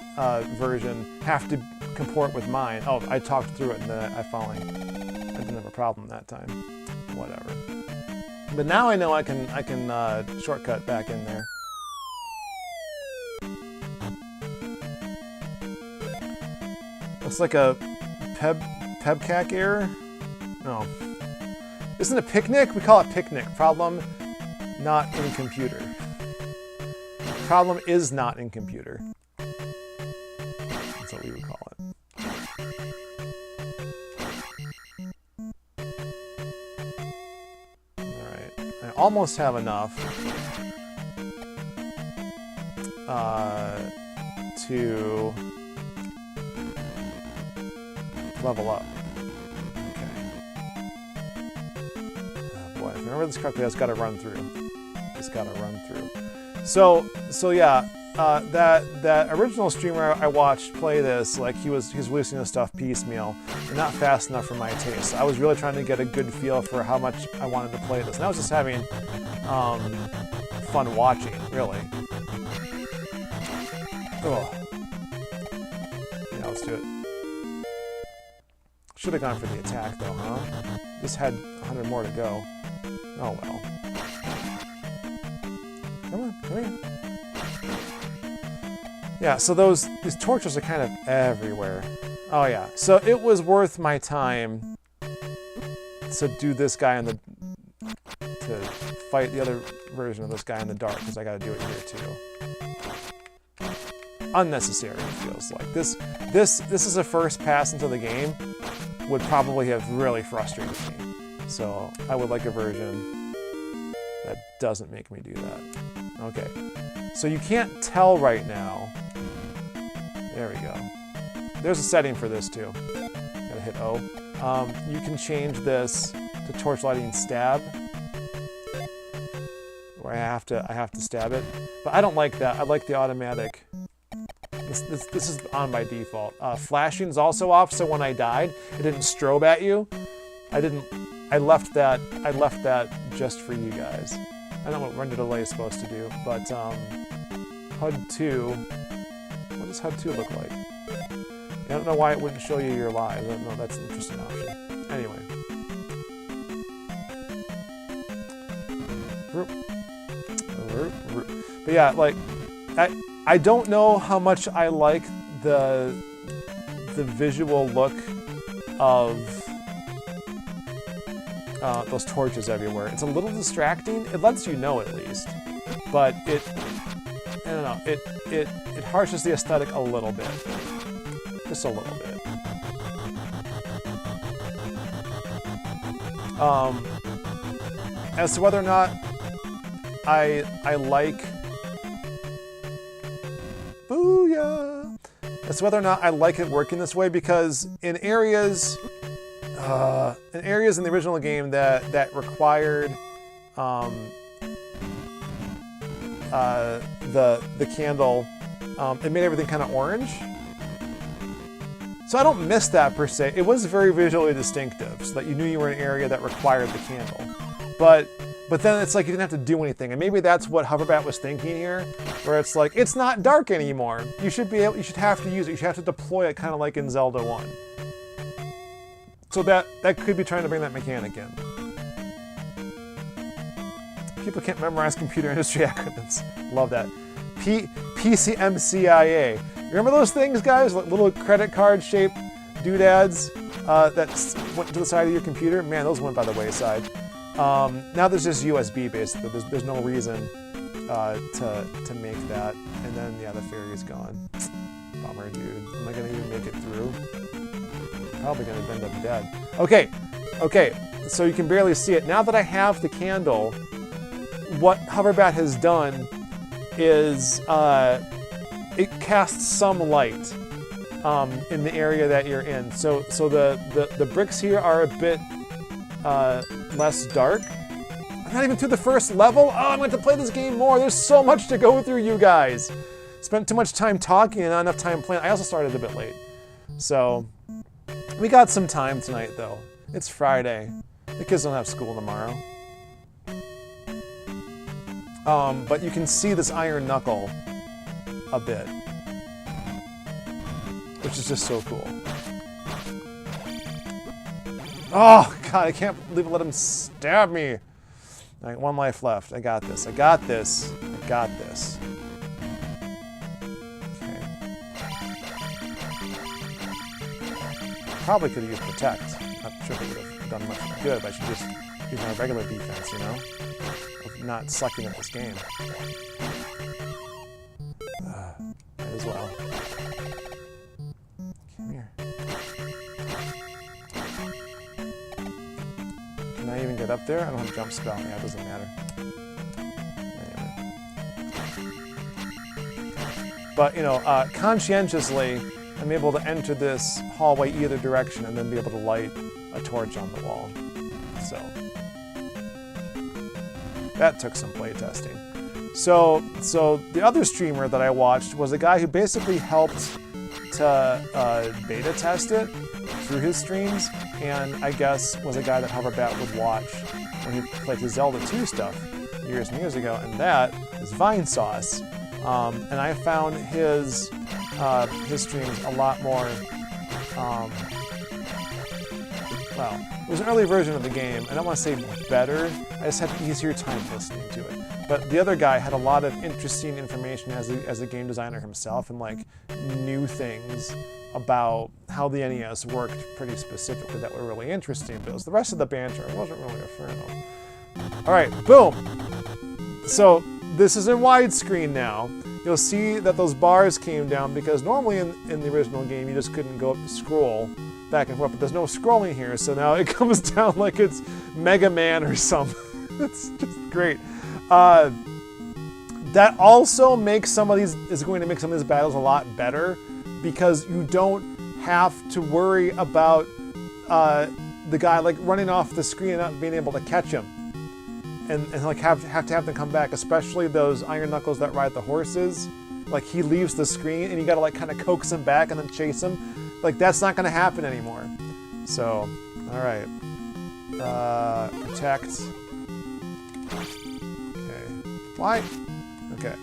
version have to comport with mine. Oh, I talked through it and then I didn't have a problem that time. Whatever. But now I know I can shortcut back in there. Looks like a pebcac error? No. Isn't it a picnic? We call it picnic. Problem not in computer. Problem is not in computer. That's what we would call it. Alright. I almost have enough to level up. Okay. Oh boy, if I remember this correctly, I just gotta run through. So yeah, that original streamer I watched play this, like, he was releasing this stuff piecemeal and not fast enough for my taste. So I was really trying to get a good feel for how much I wanted to play this. And I was just having fun watching, really. Oh. Yeah, let's do it. Should have gone for the attack though, huh? Just had 100 more to go. Oh well. Come on, come here. Yeah, so these torches are kind of everywhere. Oh yeah, so it was worth my time to do this guy to fight the other version of this guy in the dark, because I gotta do it here too. Unnecessary, it feels like. This is a first pass into the game would probably have really frustrated me. So I would like a version that doesn't make me do that. Okay, so you can't tell right now. There we go. There's a setting for this too. Gotta hit O. You can change this to torch lighting stab, where I have to stab it. But I don't like that. I like the automatic. This is on by default. Flashing is also off, so when I died, it didn't strobe at you. I left that just for you guys. I don't know what render delay is supposed to do, but HUD 2. What does HUD 2 look like? I don't know why it wouldn't show you your live. I don't know. That's an interesting option. Anyway. But yeah, like I don't know how much I like the visual look of those torches everywhere. It's a little distracting. It lets you know at least, but I don't know. It harshes the aesthetic a little bit, just a little bit. As to whether or not I like booyah. As to whether or not I like it working this way, because in areas in the original game that required the candle, it made everything kind of orange. So I don't miss that per se. It was very visually distinctive, so that you knew you were in an area that required the candle. But then it's like you didn't have to do anything, and maybe that's what Hoverbat was thinking here, where it's like it's not dark anymore. You should have to use it. You should have to deploy it, kind of like in Zelda 1. So that could be trying to bring that mechanic in. People can't memorize computer industry acronyms. Love that. PCMCIA. Remember those things, guys? Like little credit card shaped doodads that went to the side of your computer? Man, those went by the wayside. Now there's just USB basically. There's no reason to make that. And then yeah, the fairy's gone. Bummer, dude. Am I gonna even make it through? Probably gonna end up dead. Okay. So you can barely see it. Now that I have the candle, what Hoverbat has done is it casts some light in the area that you're in. So the bricks here are a bit less dark. I'm not even through the first level. Oh, I'm going to play this game more. There's so much to go through, you guys. Spent too much time talking and not enough time playing. I also started a bit late. So we got some time tonight, though. It's Friday. The kids don't have school tomorrow. But you can see this iron knuckle a bit, which is just so cool. Oh, God, I can't believe it let him stab me. All right, one life left. I got this. I got this. I got this. Okay. Probably could have used Protect. Not sure if it would have done much good, but I should just use my regular defense, you know? Of not sucking at this game. Might as well. Come here. Can I even get up there? I don't have jump spell. Yeah, it doesn't matter. Anyway. But, you know, conscientiously, I'm able to enter this hallway either direction and then be able to light a torch on the wall. So that took some playtesting. So the other streamer that I watched was a guy who basically helped to beta test it through his streams, and I guess was a guy that Hoverbat would watch when he played his Zelda II stuff years and years ago, and that is Vine Sauce. And I found his streams a lot more, well, it was an early version of the game. I don't want to say better, I just had an easier time listening to it. But the other guy had a lot of interesting information as a game designer himself, and like new things about how the NES worked pretty specifically that were really interesting. But it was the rest of the banter I wasn't really a fan of. All right, boom. So this is in widescreen now. You'll see that those bars came down because normally in the original game you just couldn't go up and scroll back and forth, but there's no scrolling here, so now it comes down like it's Mega Man or something. It's just great. That also makes is going to make some of these battles a lot better because you don't have to worry about the guy like running off the screen and not being able to catch him, and like have to have them come back, especially those Iron Knuckles that ride the horses. Like he leaves the screen and you gotta like kind of coax him back and then chase him. Like that's not gonna happen anymore. So, all right, protect. Okay, why? Okay.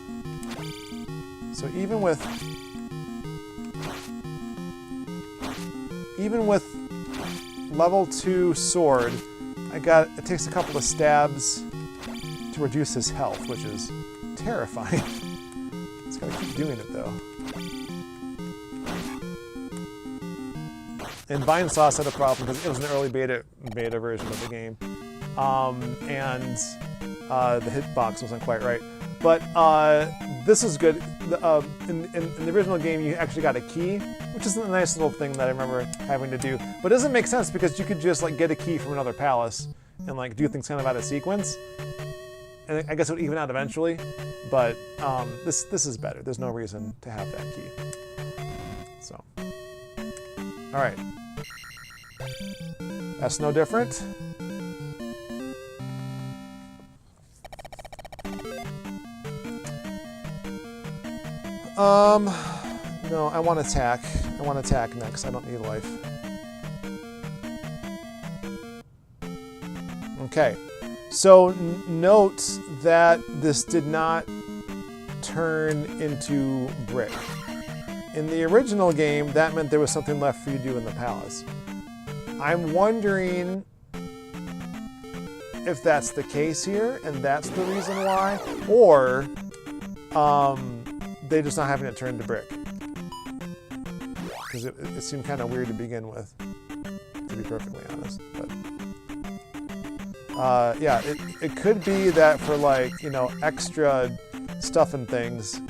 So even with level 2 sword, it takes a couple of stabs to reduce his health, which is terrifying. It's gotta keep doing it though. And Vine Sauce had a problem because it was an early beta version of the game, and the hitbox wasn't quite right. But this is good. In the original game, you actually got a key, which is a nice little thing that I remember having to do. But it doesn't make sense because you could just like get a key from another palace and like do things kind of out of sequence. And I guess it would even out eventually. But this is better. There's no reason to have that key. So, all right. That's no different. No, I want attack. I want attack next. I don't need life. Okay. So note that this did not turn into brick. In the original game, that meant there was something left for you to do in the palace. I'm wondering if that's the case here, and that's the reason why, or they're just not having it turn to brick. Because it seemed kind of weird to begin with, to be perfectly honest. But yeah, it could be that for like, you know, extra stuff and things,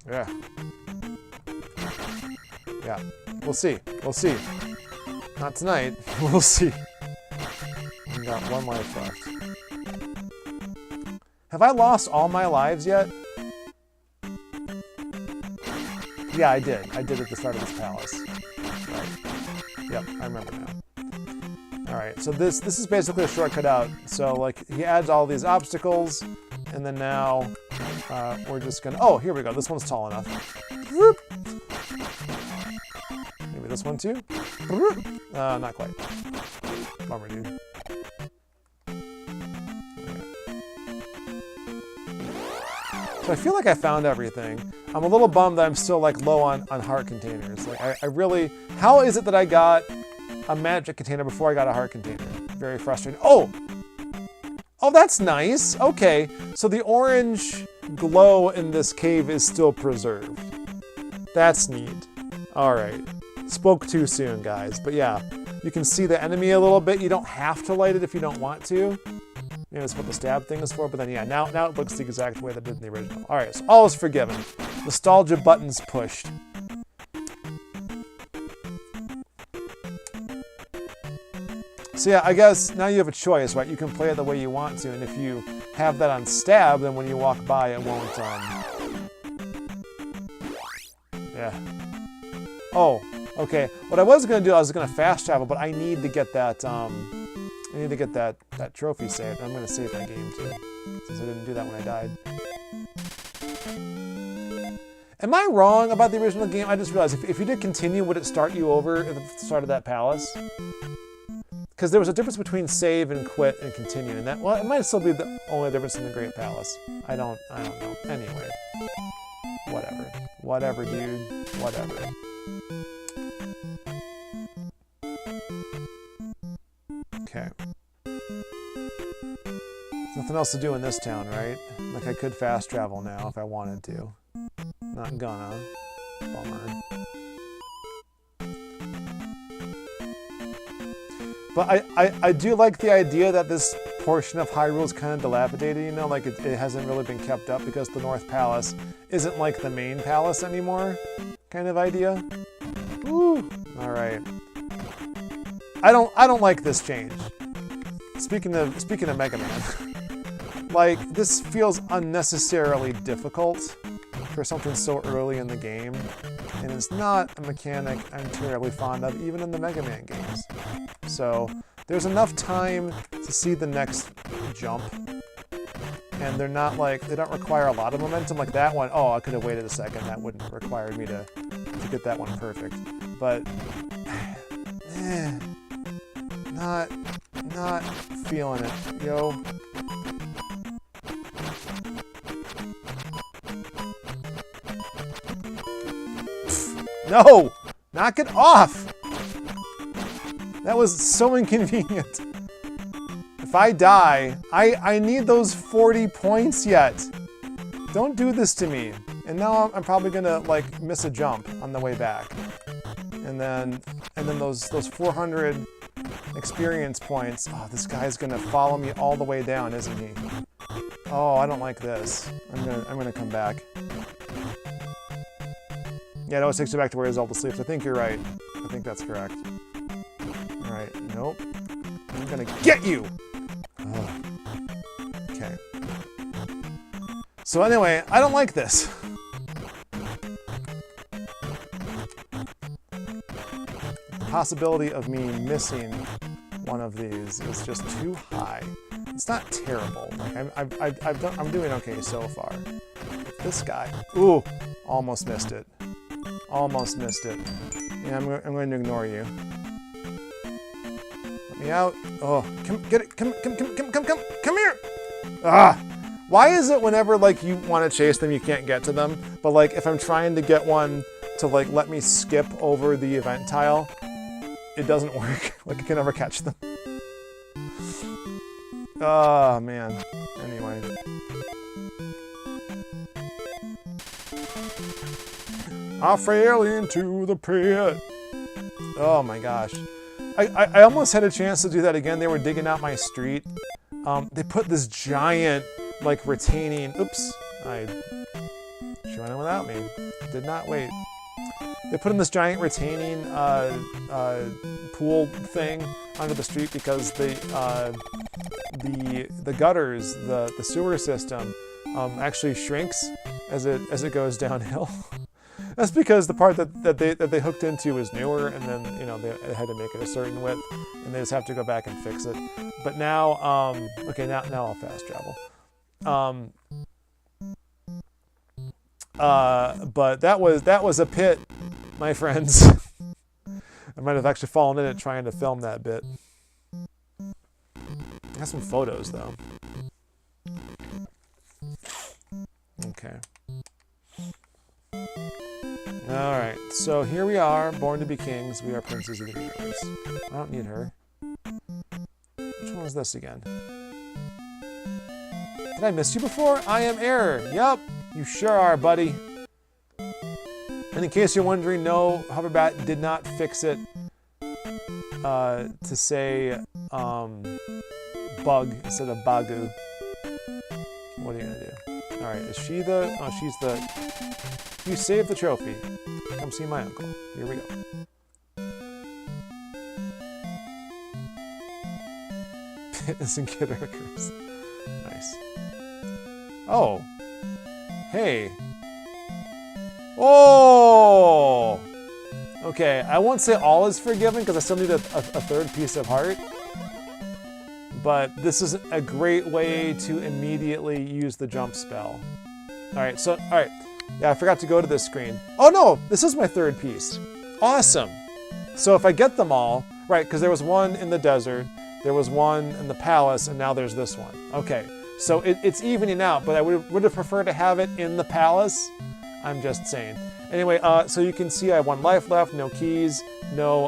yeah. Yeah, we'll see. We'll see. Not tonight. We'll see. I've got 1 life left. Have I lost all my lives yet? Yeah, I did. I did at the start of this palace. Right. Yep, I remember now. Alright, so this is basically a shortcut out. So, like, he adds all these obstacles, and then now we're just gonna... Oh, here we go. This one's tall enough. Whoop. Maybe this one too? Not quite. Bummer, dude. So I feel like I found everything. I'm a little bummed that I'm still like low on heart containers. Like I really, how is it that I got a magic container before I got a heart container? Very frustrating. Oh, that's nice. Okay, so the orange glow in this cave is still preserved. That's neat. All right, spoke too soon, guys. But yeah, you can see the enemy a little bit. You don't have to light it if you don't want to. Maybe that's what the stab thing is for, but then yeah, now it looks the exact way that it did in the original. All right, so all is forgiven. Nostalgia buttons pushed. So yeah, I guess now you have a choice, right? You can play it the way you want to, and if you have that on stab, then when you walk by, it won't, yeah. Oh, okay. What I was gonna do, I was gonna fast travel, but I need to get that, I need to get that trophy saved. I'm going to save my game too, since I didn't do that when I died. Am I wrong about the original game? I just realized if you did continue, would it start you over at the start of that palace? Because there was a difference between save and quit and continue, and that, well, it might still be the only difference in the Great Palace. I don't know. Anyway, whatever, dude, whatever. Okay. There's nothing else to do in this town, right? Like I could fast travel now if I wanted to. Not gonna. Bummer. But I do like the idea that this portion of Hyrule is kind of dilapidated, you know, like it hasn't really been kept up because the North Palace isn't like the main palace anymore, kind of idea. Woo! All right. I don't like this change. Speaking of Mega Man, Like, this feels unnecessarily difficult for something so early in the game, and it's not a mechanic I'm terribly fond of, even in the Mega Man games. So, there's enough time to see the next jump, and they're not like, they don't require a lot of momentum like that one. Oh, I could have waited a second. That wouldn't have required me to get that one perfect. But, not feeling it, yo. No! Knock it off! That was so inconvenient. If I die, I need those 40 points yet. Don't do this to me. And now I'm probably gonna like miss a jump on the way back. And then those 400 experience points. Oh, this guy's gonna follow me all the way down, isn't he? Oh, I don't like this. I'm gonna come back. Yeah, it always takes you back to where Zelda sleeps. I think you're right. I think that's correct. Alright, nope. I'm gonna get you! Oh. Okay. So anyway, I don't like this. The possibility of me missing one of these is just too high. It's not terrible. Like I'm doing okay so far. This guy, ooh, almost missed it. Almost missed it. Yeah, I'm going to ignore you. Let me out. Oh, come get it. Come here. Ah. Why is it whenever like you want to chase them, you can't get to them? But like if I'm trying to get one to like let me skip over the event tile, it doesn't work. Like I can never catch them. Oh man. Anyway. I fell into the pit. Oh my gosh. I almost had a chance to do that again. They were digging out my street. They put this giant, like, retaining... Oops. She went in without me. Did not wait. They put in this giant retaining pool thing under the street because the gutters, the sewer system, actually shrinks as it goes downhill. That's because the part that they hooked into is newer, and then they had to make it a certain width, and they just have to go back and fix it. But now, okay, now I'll fast travel. But that was a pit, my friends. I might have actually fallen in it trying to film that bit. I have some photos though. Okay. Alright, so here we are, born to be kings. We are princes of the universe. I don't need her. Which one was this again? Did I miss you before? I am Error. Yup, you sure are, buddy. And in case you're wondering, no, Hoverbat did not fix it to say bug instead of bagu. What are you gonna do? Alright, is she the... Oh, she's the... You saved the trophy. Come see my uncle. Here we go. Fitness and kid workers. Nice. Oh. Hey. Oh! Okay, I won't say all is forgiven because I still need a third piece of heart. But this is a great way to immediately use the jump spell. Alright, so, alright. Yeah, I forgot to go to this screen. Oh no, this is my third piece. Awesome. So if I get them all, right, because there was one in the desert, there was one in the palace, and now there's this one. Okay, so it's evening out, but I would have preferred to have it in the palace. I'm just saying. Anyway, so you can see I have 1 life left, no keys, no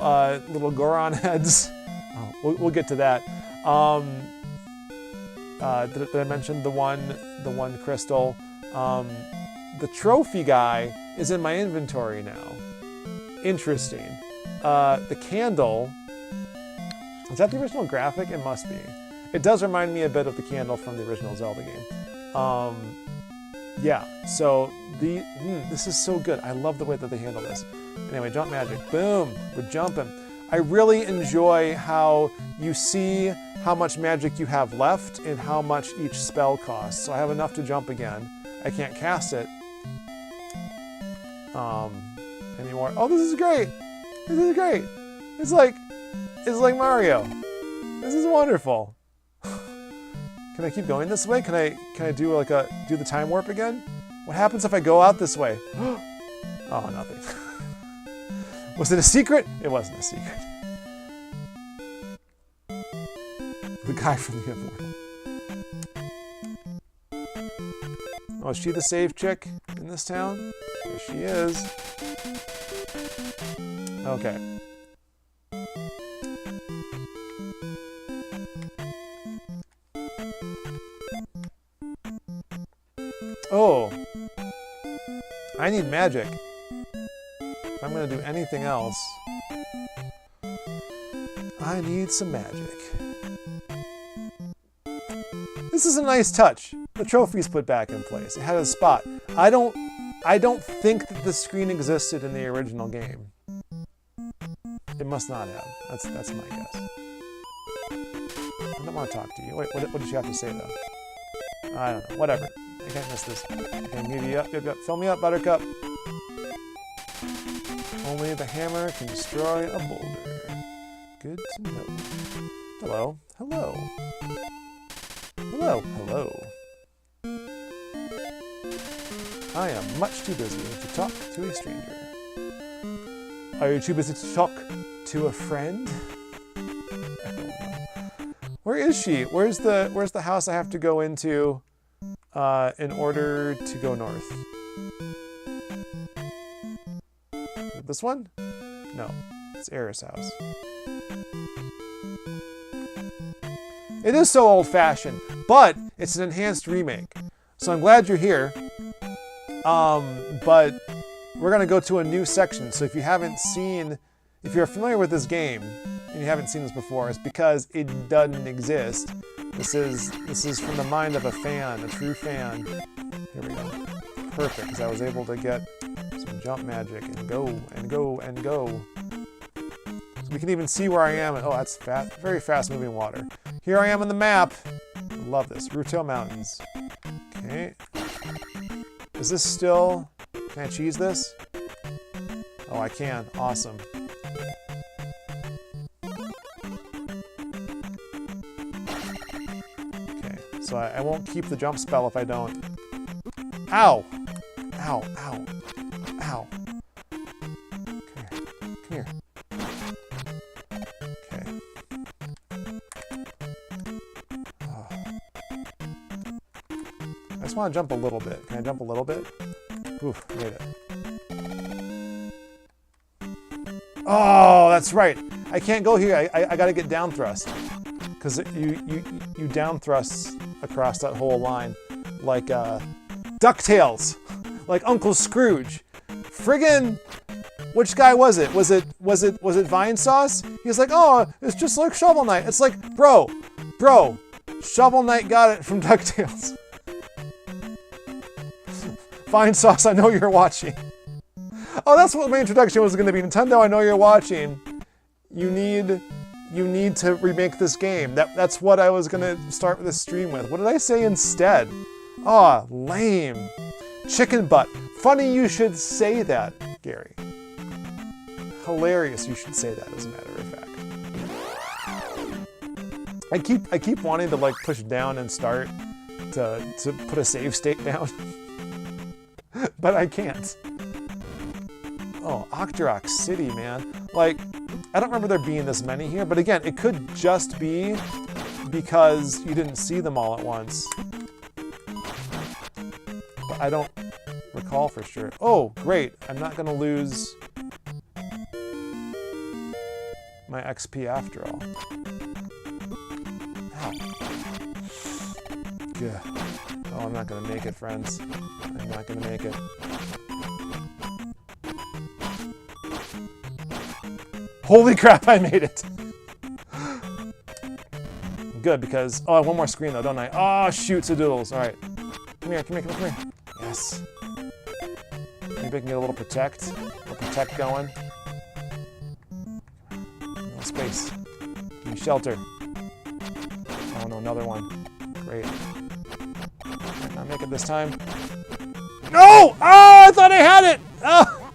little Goron heads. Oh, we'll get to that. Did I mention the one crystal? The trophy guy is in my inventory now. Interesting. The candle, is that the original graphic? It must be. It does remind me a bit of the candle from the original Zelda game. Yeah, so this is so good. I love the way that they handle this. Anyway, jump magic. Boom, we're jumping. I really enjoy how you see how much magic you have left and how much each spell costs. So I have enough to jump again. I can't cast it anymore. Oh, this is great! This is great! It's like Mario. This is wonderful. Can I keep going this way? Can I do like do the time warp again? What happens if I go out this way? Oh, nothing. Was it a secret? It wasn't a secret. The guy from the Immortal. Oh, is she the save chick in this town? Yes, she is. Okay. Oh. I need magic. If I'm going to do anything else, I need some magic. This is a nice touch. The trophy's put back in place. It had a spot. I don't think that the screen existed in the original game. It must not have. That's my guess. I don't want to talk to you. Wait, what did you have to say though? I don't know. Whatever. I can't miss this. Okay, give you up. Fill me up, Buttercup. Only the hammer can destroy a boulder. Good to know. Hello. Hello. Hello. Hello. I am much too busy to talk to a stranger. Are you too busy to talk to a friend? I don't know. Where is she? Where's the house I have to go into in order to go north? This one? No, it's Aerith's house. It is so old-fashioned, but it's an enhanced remake. So I'm glad you're here. But we're gonna go to a new section. So if you're familiar with this game and you haven't seen this before, it's because it doesn't exist. This is from the mind of a fan, a true fan. Here we go. Perfect, because I was able to get some jump magic and go and go and go. So we can even see where I am. Oh, that's fast, very fast moving water. Here I am on the map. I love this. Ruto Mountains. Okay. Is this still... Can I cheese this? Oh, I can. Awesome. Okay, so I won't keep the jump spell if I don't. Ow! Ow, ow, ow. Come here. Okay. Oh. I just want to jump a little bit. Can I jump a little bit? Oof, made it. Oh, that's right. I can't go here. I gotta get down thrust. Because you down thrust across that whole line. Like DuckTales. Like Uncle Scrooge. Friggin' which guy was it? Was it Vine Sauce? He's like, oh, it's just like Shovel Knight. It's like, bro, Shovel Knight got it from DuckTales. Vine Sauce, I know you're watching. Oh, that's what my introduction was going to be. Nintendo, I know you're watching. You need to remake this game. That's what I was going to start this stream with. What did I say instead? Aw, lame. Chicken butt. Funny you should say that, Gary. Hilarious you should say that, as a matter of fact. I keep wanting to like push down and start to put a save state down. But I can't. Oh, Octorok City, man. Like, I don't remember there being this many here, but again, it could just be because you didn't see them all at once. But I don't recall for sure. Oh, great. I'm not going to lose my XP after all. Ow. Gah. Oh, I'm not going to make it, friends. I'm not going to make it. Holy crap, I made it! Good, because... Oh, I have one more screen, though, don't I? Oh, shoot, Sadoodles. All right. Come here. Yes. Maybe I can get a little protect going. A little space. Give me shelter. another one. Great. Might not make it this time. No! Oh, I thought I had it! Oh!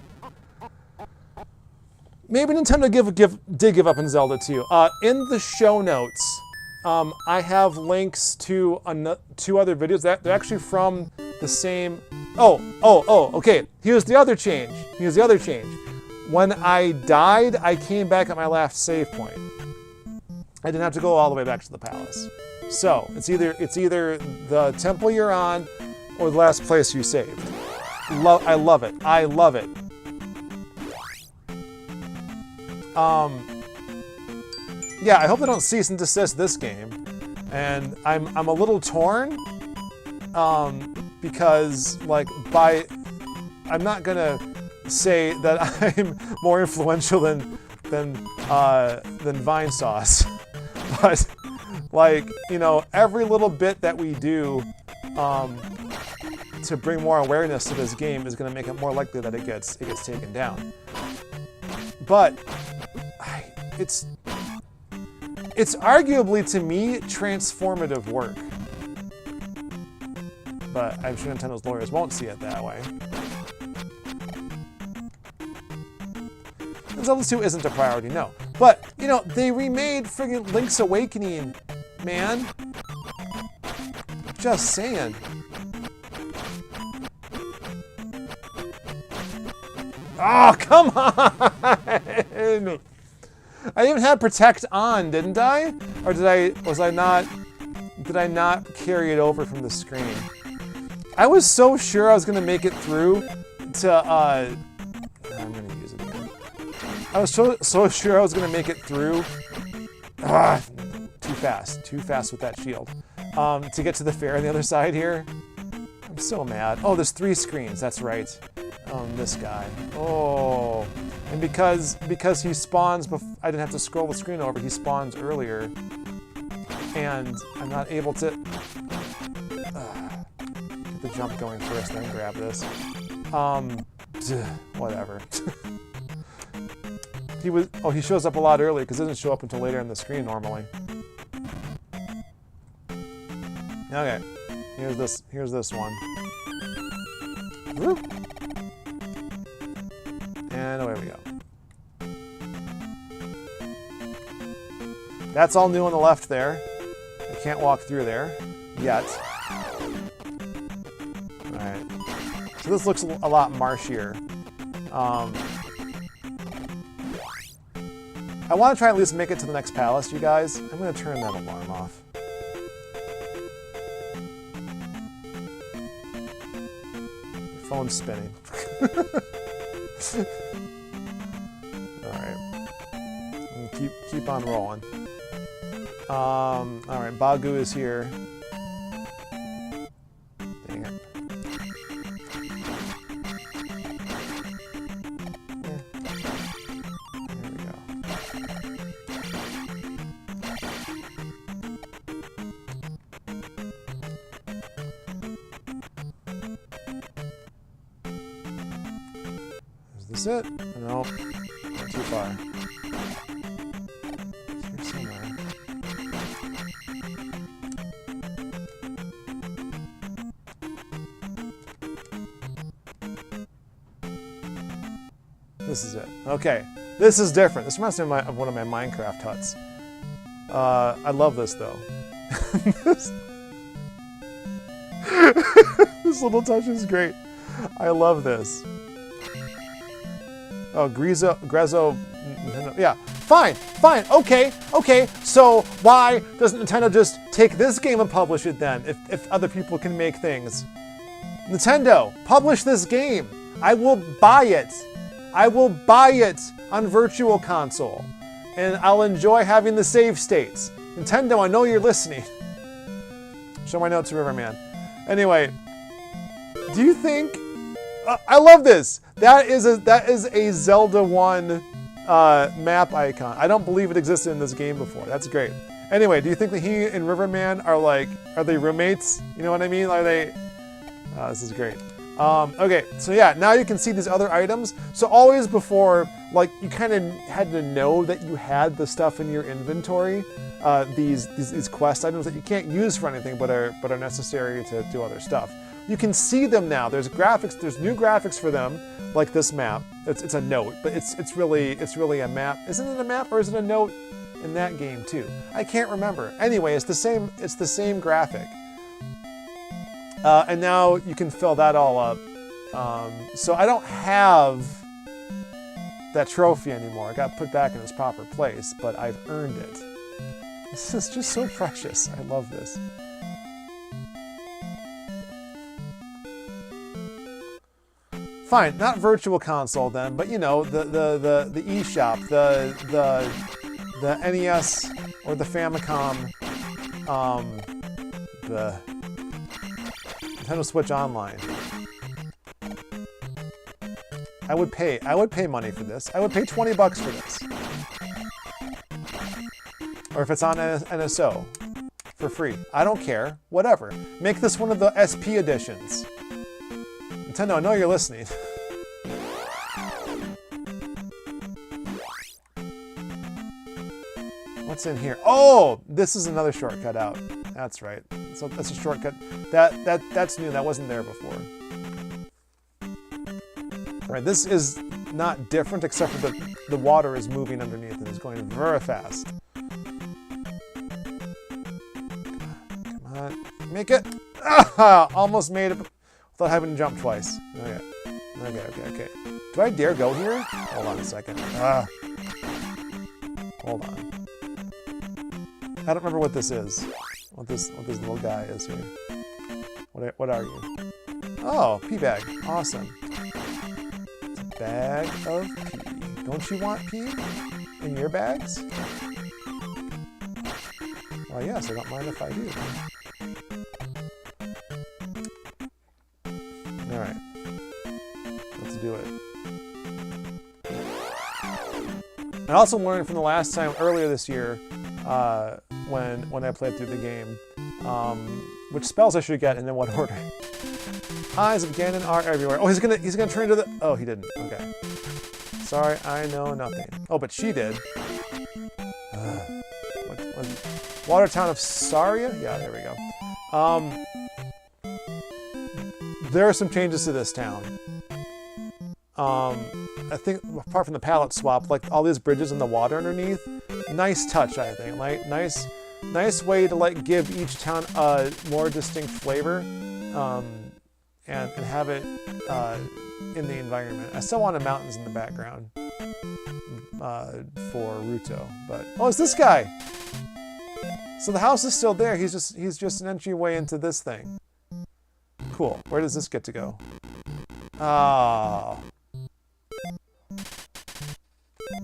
Maybe Nintendo did give up on Zelda 2. In the show notes, I have links to 2 other videos that they're actually from the same. Oh, okay. Here's the other change. When I died, I came back at my last save point. I didn't have to go all the way back to the palace. So it's either the temple you're on or the last place you saved. I love it. I love it. Yeah, I hope they don't cease and desist this game. And I'm a little torn, because like I'm not gonna say that I'm more influential than Vine Sauce, but like, you know, every little bit that we do to bring more awareness to this game is gonna make it more likely that it gets taken down. But it's arguably, to me, transformative work. But I'm sure Nintendo's lawyers won't see it that way. And Zelda 2 isn't a priority, no. But, you know, they remade friggin' Link's Awakening, man. Just saying. Oh, come on! I even had Protect on, didn't I? Or did I not carry it over from the screen? I was so sure I was gonna make it through to I'm gonna use it again. I was so sure I was gonna make it through. Too fast with that shield. To get to the fair on the other side here. I'm so mad. Oh, there's 3 screens, that's right. This guy. Oh. And because he spawns, I didn't have to scroll the screen over, he spawns earlier. And I'm not able to get the jump going first, then grab this. Whatever. He shows up a lot earlier because it doesn't show up until later on the screen normally. Okay. Here's this one. Whoop. And away we go. That's all new on the left there. I can't walk through there yet. Alright. So this looks a lot marshier. I want to try at least make it to the next palace, you guys. I'm going to turn that alarm off. Phone's spinning. Alright. Keep on rolling. Alright, Bagu is here. Dang it. There we go. Is this it? No. Not too far. It's here somewhere. This is it. Okay. This is different. This reminds me of one of my Minecraft huts. I love this, though. This little touch is great. I love this. Oh, Grezzo, yeah, fine, okay. So why doesn't Nintendo just take this game and publish it then, if other people can make things? Nintendo, publish this game. I will buy it. I will buy it on Virtual Console, and I'll enjoy having the save states. Nintendo, I know you're listening. Show my note to Riverman. Anyway, do you think? I love this. That is a Zelda 1 map icon. I don't believe it existed in this game before. That's great. Anyway, do you think that he and Riverman are they roommates? You know what I mean? Are they? This is great. Okay, so yeah, now you can see these other items. So always before, like, you kind of had to know that you had the stuff in your inventory. these quest items that you can't use for anything but are necessary to do other stuff. You can see them now. There's graphics. There's new graphics for them, like this map. It's a note, but it's really a map. Isn't it a map or is it a note in that game too? I can't remember. Anyway, it's the same graphic. And now you can fill that all up. So I don't have that trophy anymore. It got put back in its proper place, but I've earned it. This is just so precious. I love this. Fine, not Virtual Console then, but you know, the eShop, the NES or the Famicom, the Nintendo Switch Online. I would pay money for this. I would pay 20 bucks for this. Or if it's on NSO for free. I don't care. Whatever. Make this one of the SP editions. Nintendo, I know you're listening. What's in here? Oh, this is another shortcut out. That's right. So that's a shortcut. That's new. That wasn't there before. All right, this is not different except for the water is moving underneath and it's going very fast. Come on, make it! Ah, almost made it without having to jump twice. Okay. Do I dare go here? Hold on a second. Hold on. I don't remember what this is. What this little guy is here. What are you? Oh, pee bag. Awesome. It's a bag of pee. Don't you want pee in your bags? Well, yes, I don't mind if I do. All right. Let's do it. I also learned from the last time earlier this year, when I played through the game, which spells I should get and in what order. Eyes of Ganon are everywhere. Oh, he's gonna turn into the. Oh, he didn't. Okay. Sorry, I know nothing. Oh, but she did. Watertown of Saria? Yeah, there we go. There are some changes to this town. I think apart from the palette swap, like all these bridges in the water underneath, nice touch, I think. Like nice way to like give each town a more distinct flavor, and have it in the environment. I still wanted mountains in the background for Ruto, but oh, it's this guy. So the house is still there. He's just an entryway into this thing. Cool. Where does this get to go? Oh.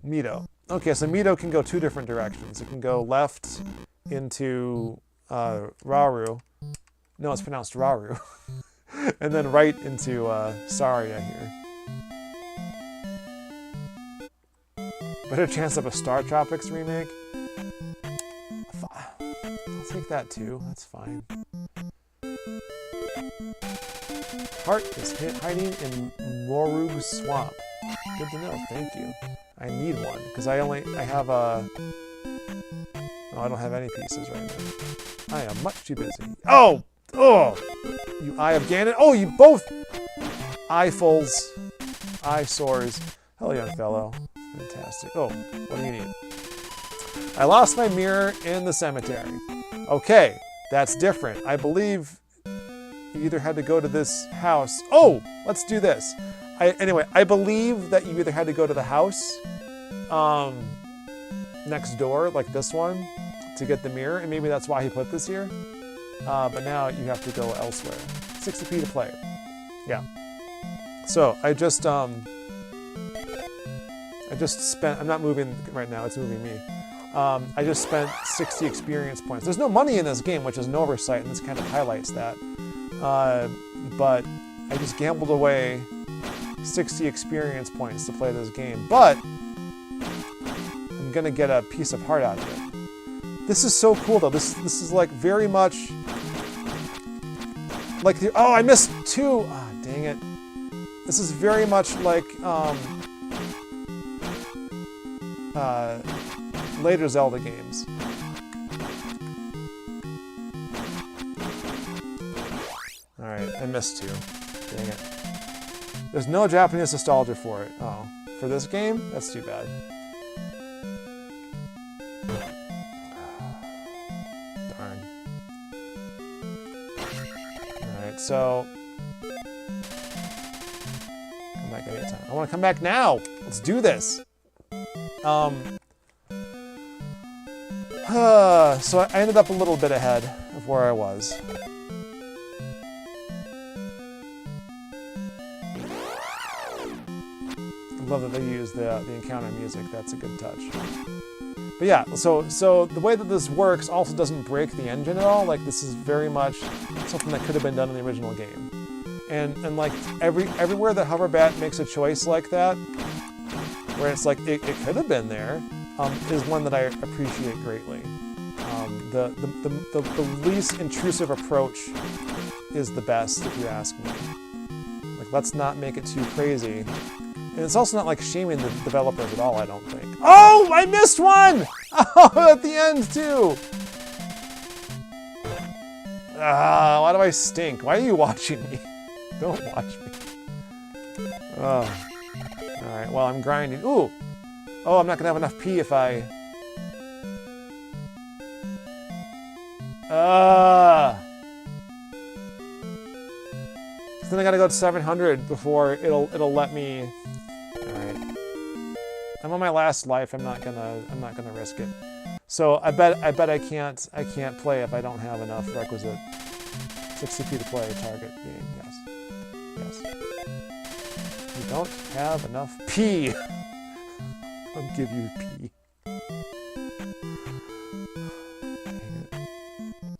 Mito. Okay, so Mito can go two different directions. It can go left into Rauru. No, it's pronounced Rauru. And then right into Saria here. Better chance of a Star Tropics remake? I'll take that too. That's fine. Heart is hiding in Morug Swamp. Good to know. Thank you. I need one because I have a. Oh, I don't have any pieces right now. I am much too busy. Oh! You Eye of Ganon. Oh, you both eyefuls, eyesores. Hello, young fellow. Fantastic. Oh, what do you need? I lost my mirror in the cemetery. Okay, that's different. I believe you either had to go to this house. Oh, let's do this. Anyway, I believe that you either had to go to the house next door, like this one, to get the mirror, and maybe that's why he put this here. But now you have to go elsewhere. 60p to play. Yeah. So I just spent. I'm not moving right now. It's moving me. I just spent 60 experience points. There's no money in this game, which is an oversight, and this kind of highlights that. But I just gambled away 60 experience points to play this game. But I'm gonna get a piece of heart out of it. This is so cool, though. This is like very much like the. Oh, I missed two. Ah, dang it. This is very much like later Zelda games. I missed 2. Dang it. There's no Japanese nostalgia for it. Oh. For this game? That's too bad. Darn. Alright, so... come back anytime. I want to come back now! Let's do this! So I ended up a little bit ahead of where I was. I love that they use the encounter music. That's a good touch. But yeah, so the way that this works also doesn't break the engine at all. Like, this is very much something that could have been done in the original game. And like everywhere that Hoverbat makes a choice like that, where it's like it could have been there, is one that I appreciate greatly. The least intrusive approach is the best, if you ask me. Like, let's not make it too crazy. And it's also not like shaming the developers at all, I don't think. Oh, I missed one! Oh, at the end too! Ah, why do I stink? Why are you watching me? Don't watch me. Oh. Alright, well, I'm grinding. Ooh! Oh, I'm not gonna have enough P if I... So then I gotta go to 700 before it'll let me... Alright. I'm on my last life, I'm not gonna risk it. So I bet I can't play if I don't have enough requisite 60p to play target game, yes. Yes. You don't have enough P. I'll give you P.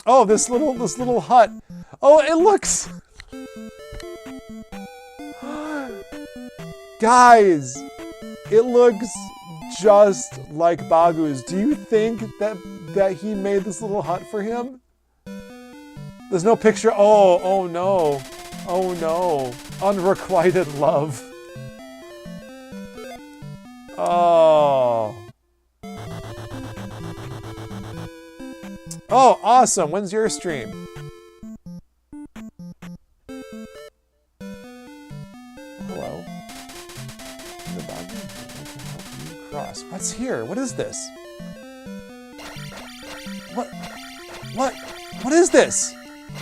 Oh, this little hut. Oh, it looks... Guys, it looks just like Bagu's. Do you think that he made this little hut for him? There's no picture. Oh no. Oh no. Unrequited love. Oh. Oh, awesome. When's your stream? Hello. The Bagu, I can help you cross. What's here? What is this? What is this?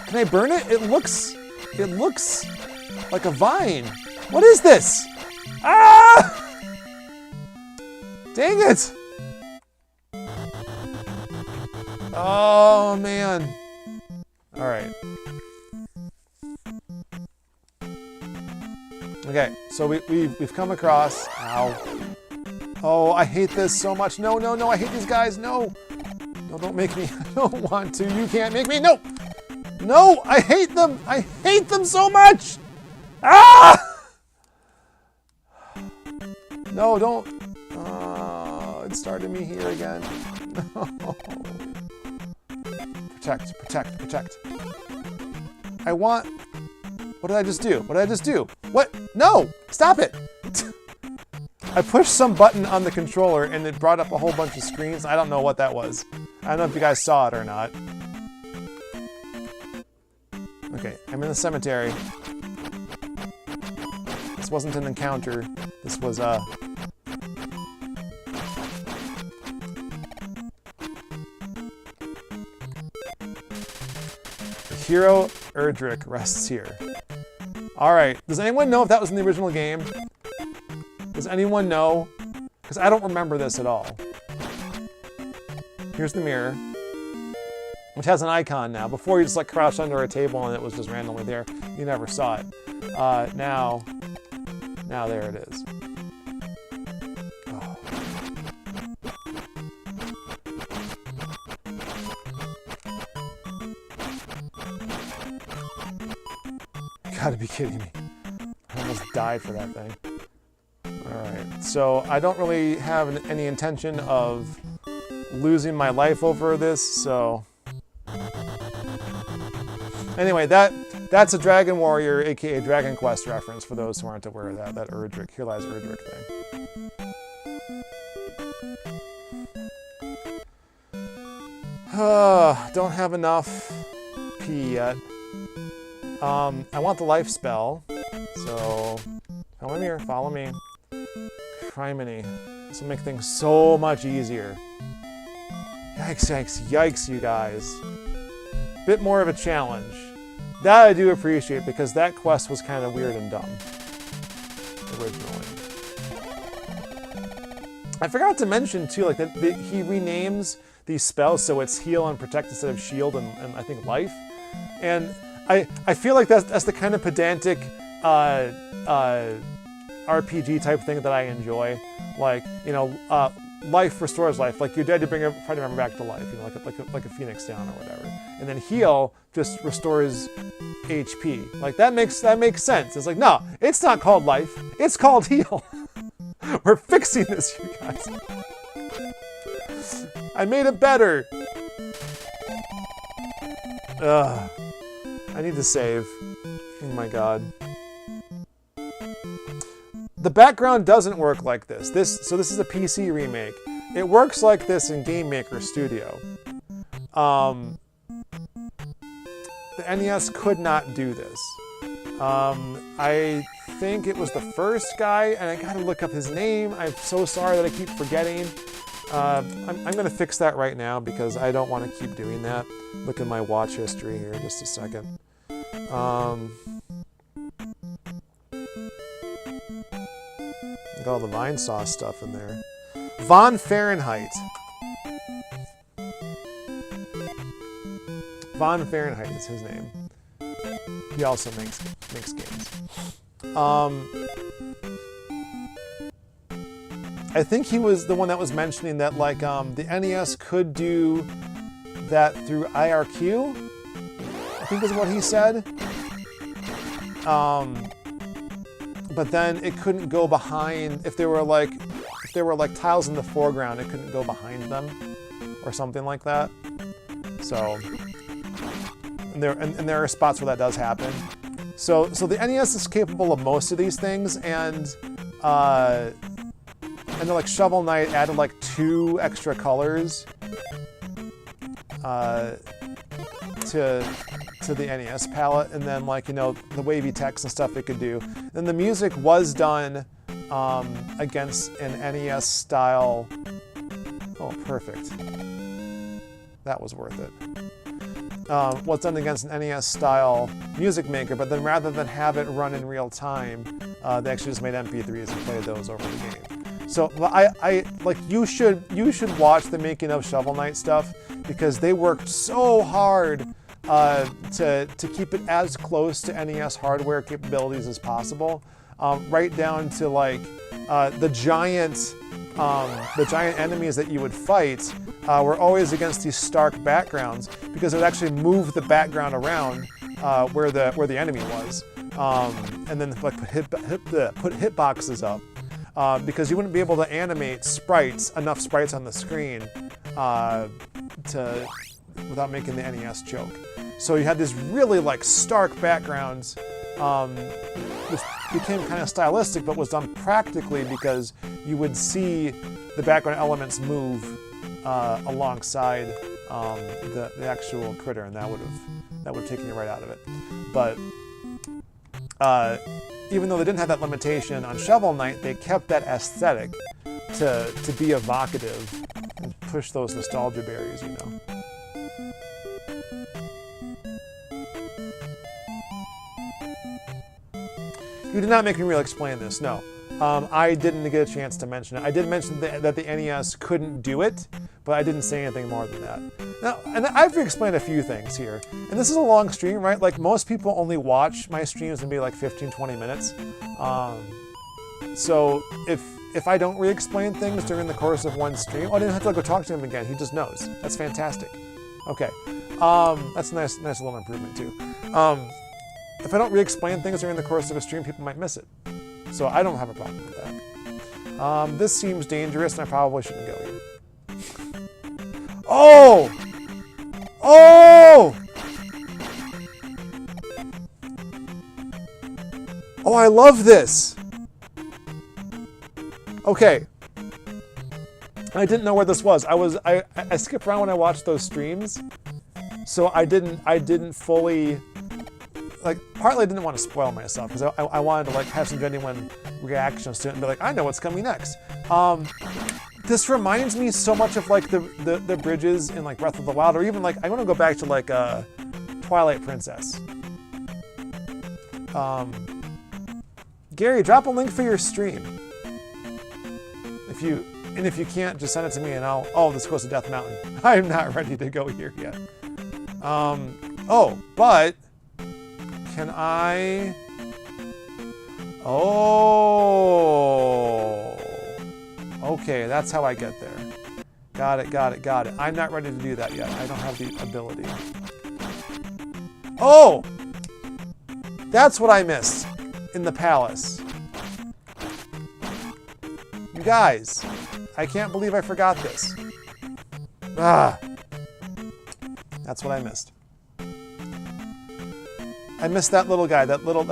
Can I burn it? It looks like a vine. What is this? Ah! Dang it! Oh man. All right. Okay, so we've come across. Ow. Oh, I hate this so much. No, I hate these guys. No. No, don't make me. I don't want to. You can't make me. No. No, I hate them. I hate them so much. Ah! No, don't. Oh, it started me here again. No. Protect. I want... What did I just do? What did I just do? What? No! Stop it! I pushed some button on the controller and it brought up a whole bunch of screens. I don't know what that was. I don't know if you guys saw it or not. Okay, I'm in the cemetery. This wasn't an encounter. This was the hero Erdrick rests here. Alright, does anyone know if that was in the original game? Does anyone know? Because I don't remember this at all. Here's the mirror, which has an icon now. Before you just like crouched under a table and it was just randomly there. You never saw it. Now there it is. Oh. You gotta be kidding me. I almost died for that thing. Alright, so I don't really have any intention of losing my life over this, so... Anyway, that's a Dragon Warrior, aka Dragon Quest reference for those who aren't aware of that Erdrick, Here Lies Erdrick thing. Don't have enough P yet. I want the life spell. So, come here, follow me. Criminy. This will make things so much easier. Yikes, yikes, yikes, you guys. Bit more of a challenge. That I do appreciate, because that quest was kind of weird and dumb originally. I forgot to mention too, like that he renames these spells so it's heal and protect instead of shield and I think life. And I feel like that's the kind of pedantic RPG type thing that I enjoy. Like, you know, life restores life. Like you're dead, you bring a party member back to life. You know, like a phoenix down or whatever. And then heal just restores HP. Like that makes sense. It's like, no, it's not called life. It's called heal. We're fixing this, you guys. I made it better. Ugh. I need to save. Oh my god. The background doesn't work like this. So this is a PC remake. It works like this in GameMaker Studio. The NES could not do this. I think it was the first guy, and I gotta look up his name. I'm so sorry that I keep forgetting. I'm gonna fix that right now because I don't want to keep doing that. Look at my watch history here, just a second. Got all the vine saw stuff in there. Von Fahrenheit. Von Fahrenheit is his name. He also makes games. I think he was the one that was mentioning that like the NES could do that through IRQ. I think is what he said. But then it couldn't go behind if there were like tiles in the foreground. It couldn't go behind them, or something like that. So, and there are spots where that does happen. So the NES is capable of most of these things, and then like Shovel Knight added like 2 extra colors to the NES palette, and then like, you know, the wavy text and stuff it could do. Then the music was done against an NES style. Oh, perfect. That was worth it. Was done against an NES style music maker, but then rather than have it run in real time, they actually just made MP3s and played those over the game. So I like you should watch the making of Shovel Knight stuff, because they worked so hard to keep it as close to NES hardware capabilities as possible, right down to like the giant enemies that you would fight were always against these stark backgrounds, because it would actually move the background around where the enemy was, and then like put hitboxes up, because you wouldn't be able to animate enough sprites on the screen without making the NES choke. So you had these really like stark backgrounds, which became kind of stylistic, but was done practically because you would see the background elements move alongside the actual critter, and that would have taken you right out of it. But even though they didn't have that limitation on Shovel Knight, they kept that aesthetic to be evocative and push those nostalgia barriers, you know. You did not make me really explain this, no. I didn't get a chance to mention it. I did mention that the NES couldn't do it, but I didn't say anything more than that. Now, and I've explained a few things here. And this is a long stream, right? Like most people only watch my streams and be like 15, 20 minutes. So if I don't re-explain things during the course of one stream, I didn't have to go talk to him again. He just knows. That's fantastic. Okay. That's a nice little improvement too. If I don't re-explain things during the course of a stream, people might miss it. So I don't have a problem with that. This seems dangerous, and I probably shouldn't go here. Oh! Oh! Oh, I love this! Okay. I didn't know where this was. I skip around when I watch those streams, so I didn't fully like, partly I didn't want to spoil myself because I wanted to like have some genuine reactions to it and be like, I know what's coming next. This reminds me so much of like the bridges in like Breath of the Wild, or even like I want to go back to like Twilight Princess. Gary, drop a link for your stream. If you can't, just send it to me and I'll. Oh, this goes to Death Mountain. I'm not ready to go here yet. Oh, but can I? Oh, okay, that's how I get there. Got it, got it, got it. I'm not ready to do that yet. I don't have the ability. Oh, that's what I missed in the palace. You guys, I can't believe I forgot this. Ah, that's what I missed. I missed that little guy, that little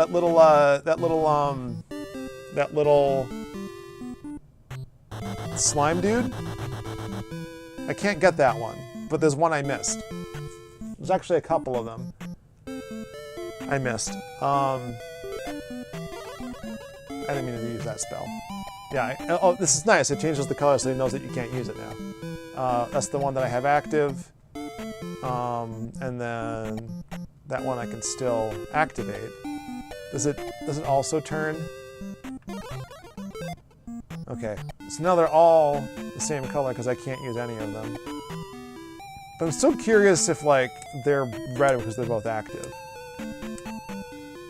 slime dude. I can't get that one, but there's one I missed. There's actually a couple of them I missed. I didn't mean to use that spell. Yeah, oh, this is nice. It changes the color so he knows that you can't use it now. That's the one that I have active. And then that one I can still activate. Does it also turn? Okay, so now they're all the same color because I can't use any of them. But I'm still curious if like they're red because they're both active.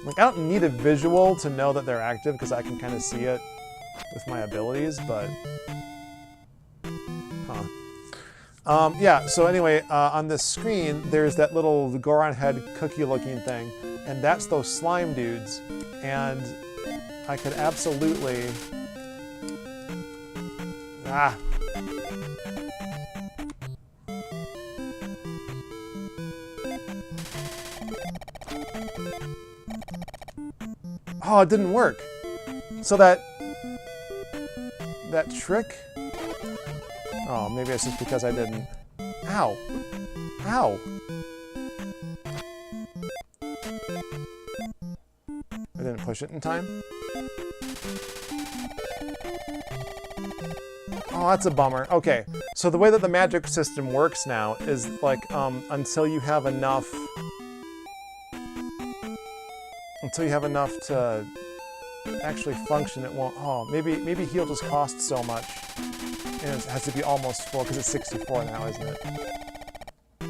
Like I don't need a visual to know that they're active because I can kind of see it with my abilities, but yeah, so anyway, on this screen, there's that little Goron head cookie-looking thing, and that's those slime dudes, and I could absolutely... Ah! Oh, it didn't work. So that trick... Oh, maybe it's just because I didn't... Ow! Ow! I didn't push it in time? Oh, that's a bummer. Okay, so the way that the magic system works now is like, until you have enough to actually function, it won't... Oh, maybe heal just costs so much. And it has to be almost full because it's 64 now, isn't it?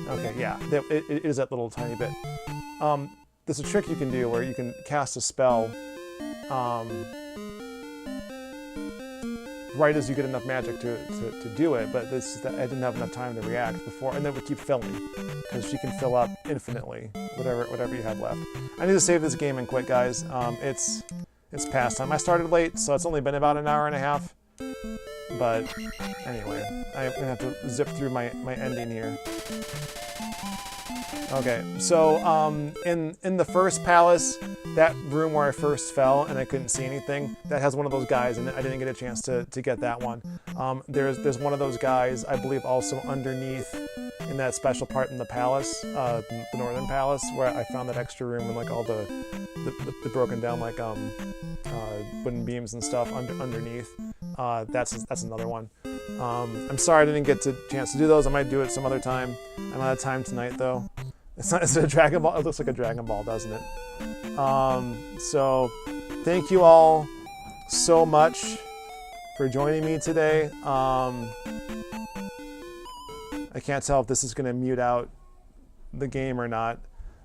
Okay, yeah, it is that little tiny bit. There's a trick you can do where you can cast a spell right as you get enough magic to do it, but this I didn't have enough time to react before, and then we keep filling because she can fill up infinitely, whatever you have left. I need to save this game and quit, guys. It's past time. I started late, so it's only been about an hour and a half. But anyway, I'm gonna have to zip through my ending here. Okay, so in the first palace, that room where I first fell and I couldn't see anything, that has one of those guys, and I didn't get a chance to get that one. There's one of those guys, I believe, also underneath in that special part in the palace, the northern palace, where I found that extra room and like all the broken down like wooden beams and stuff underneath. That's another one. I'm sorry I didn't get a chance to do those. I might do it some other time. I'm out of time tonight though. Is it a Dragon Ball? It looks like a Dragon Ball, doesn't it? So thank you all so much for joining me today. I can't tell if this is going to mute out the game or not.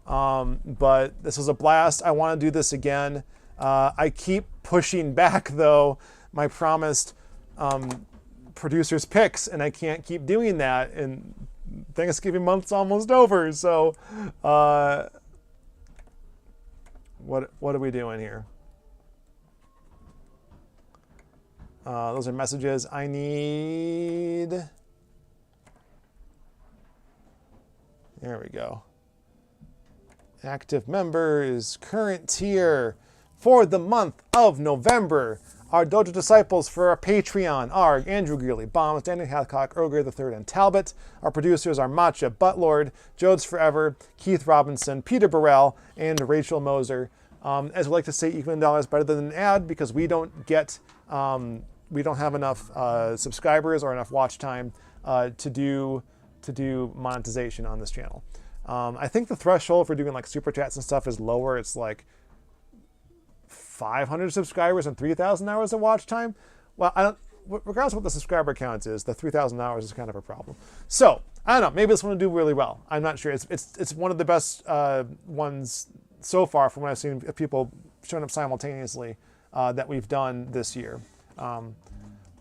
But this was a blast. I want to do this again. I keep pushing back though my promised producer's picks, and I can't keep doing that, and Thanksgiving month's almost over, so what are we doing here? Those are messages I need. There we go. Active members, current tier for the month of November. Our Dojo disciples for our Patreon are Andrew Greeley, Bombs, Daniel Hathcock, Earl Grey III, and Talbot. Our producers are Matcha, Buttlord, Jodes Forever, Keith Robinson, Peter Burrell, and Rachel Moser. As we like to say, equal dollars better than an ad because we don't have enough subscribers or enough watch time to do monetization on this channel. I think the threshold for doing like super chats and stuff is lower. It's like 500 subscribers and 3,000 hours of watch time. Well, regardless of what the subscriber count is, the 3,000 hours is kind of a problem. So I don't know. Maybe this one will do really well. I'm not sure. It's one of the best ones so far from what I've seen of people showing up simultaneously that we've done this year.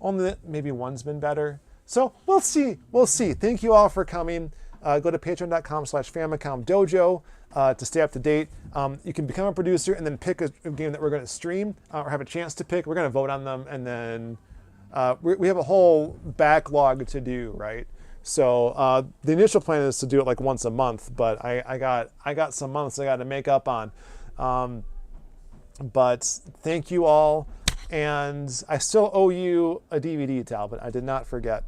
Only maybe one's been better. So we'll see. We'll see. Thank you all for coming. Go to patreon.com/FamicomDojo to stay up to date. You can become a producer and then pick a game that we're going to stream or have a chance to pick. We're going to vote on them, and then we have a whole backlog to do, right? So the initial plan is to do it like once a month, but I got some months I got to make up on. But thank you all, and I still owe you a DVD, Talbot. I did not forget.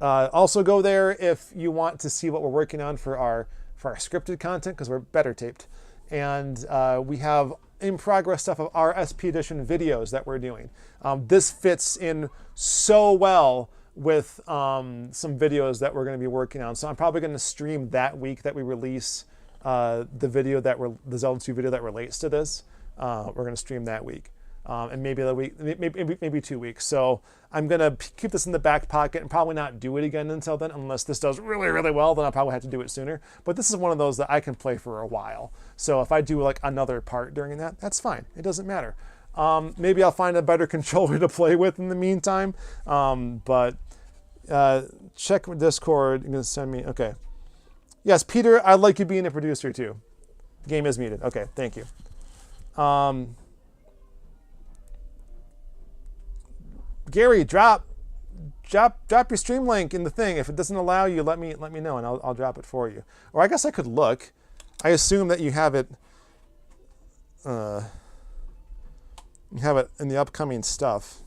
Also go there if you want to see what we're working on for our scripted content, because we're better taped. And we have in progress stuff of our SP Edition videos that we're doing. This fits in so well with some videos that we're going to be working on. So I'm probably going to stream that week that we release the Zelda 2 video that relates to this. We're going to stream that week. And maybe the week, maybe 2 weeks. So I'm gonna keep this in the back pocket and probably not do it again until then, unless this does really, really well. Then I'll probably have to do it sooner. But this is one of those that I can play for a while. So if I do like another part during that, that's fine. It doesn't matter. Maybe I'll find a better controller to play with in the meantime. But check Discord. You're gonna send me. Okay. Yes, Peter. I'd like you being a producer too. The game is muted. Okay. Thank you. Gary, drop your stream link in the thing. If it doesn't allow you, let me know and I'll drop it for you. Or I guess I could look. I assume that you have it. You have it in the upcoming stuff.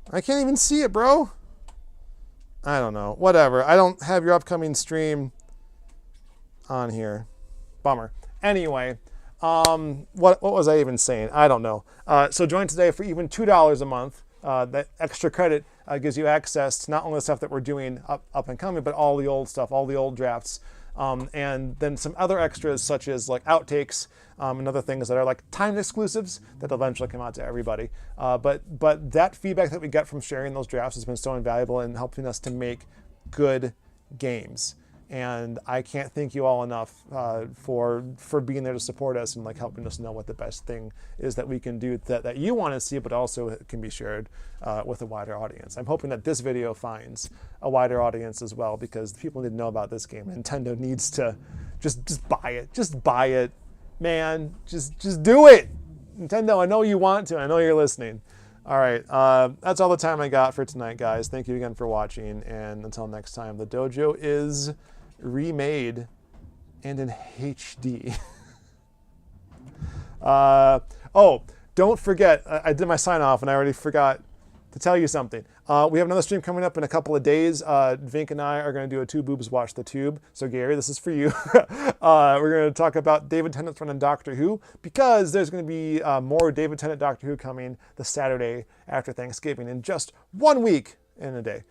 I can't even see it, bro. I don't know. Whatever. I don't have your upcoming stream on here. Bummer. Anyway. What was I even saying? I don't know. So join today for even $2 a month. That extra credit gives you access to not only the stuff that we're doing up and coming, but all the old stuff, all the old drafts, and then some other extras such as like outtakes and other things that are like timed exclusives that eventually come out to everybody. But that feedback that we get from sharing those drafts has been so invaluable in helping us to make good games. And I can't thank you all enough for being there to support us and like helping us know what the best thing is that we can do that you want to see, but also can be shared with a wider audience. I'm hoping that this video finds a wider audience as well, because people need to know about this game. Nintendo needs to just buy it. Just buy it, man. Just do it. Nintendo, I know you want to. I know you're listening. All right, that's all the time I got for tonight, guys. Thank you again for watching, and until next time, the Dojo is remade and in HD. Oh, don't forget, I did my sign off and I already forgot to tell you something. We have another stream coming up in a couple of days. Vink and I are going to do a Two Boobs Watch the Tube. So Gary, this is for you. We're going to talk about David Tennant's run in Doctor Who, because there's going to be more David Tennant Doctor Who coming the Saturday after Thanksgiving in just 1 week in a day,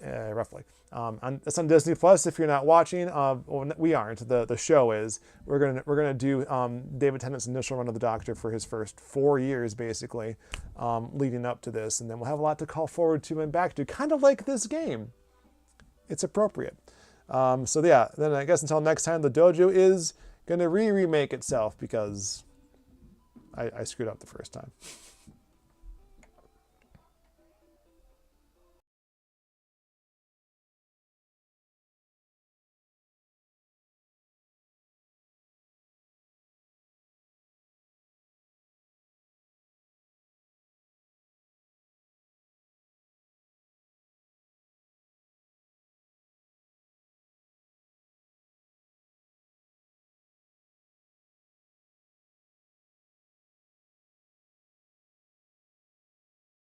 roughly. It's on Disney Plus. If you're not watching, well, we aren't. The show is. We're gonna do David Tennant's initial run of the Doctor for his first 4 years, basically, leading up to this, and then we'll have a lot to call forward to and back to, kind of like this game. It's appropriate. So yeah. Then I guess until next time, the Dojo is gonna remake itself because I screwed up the first time.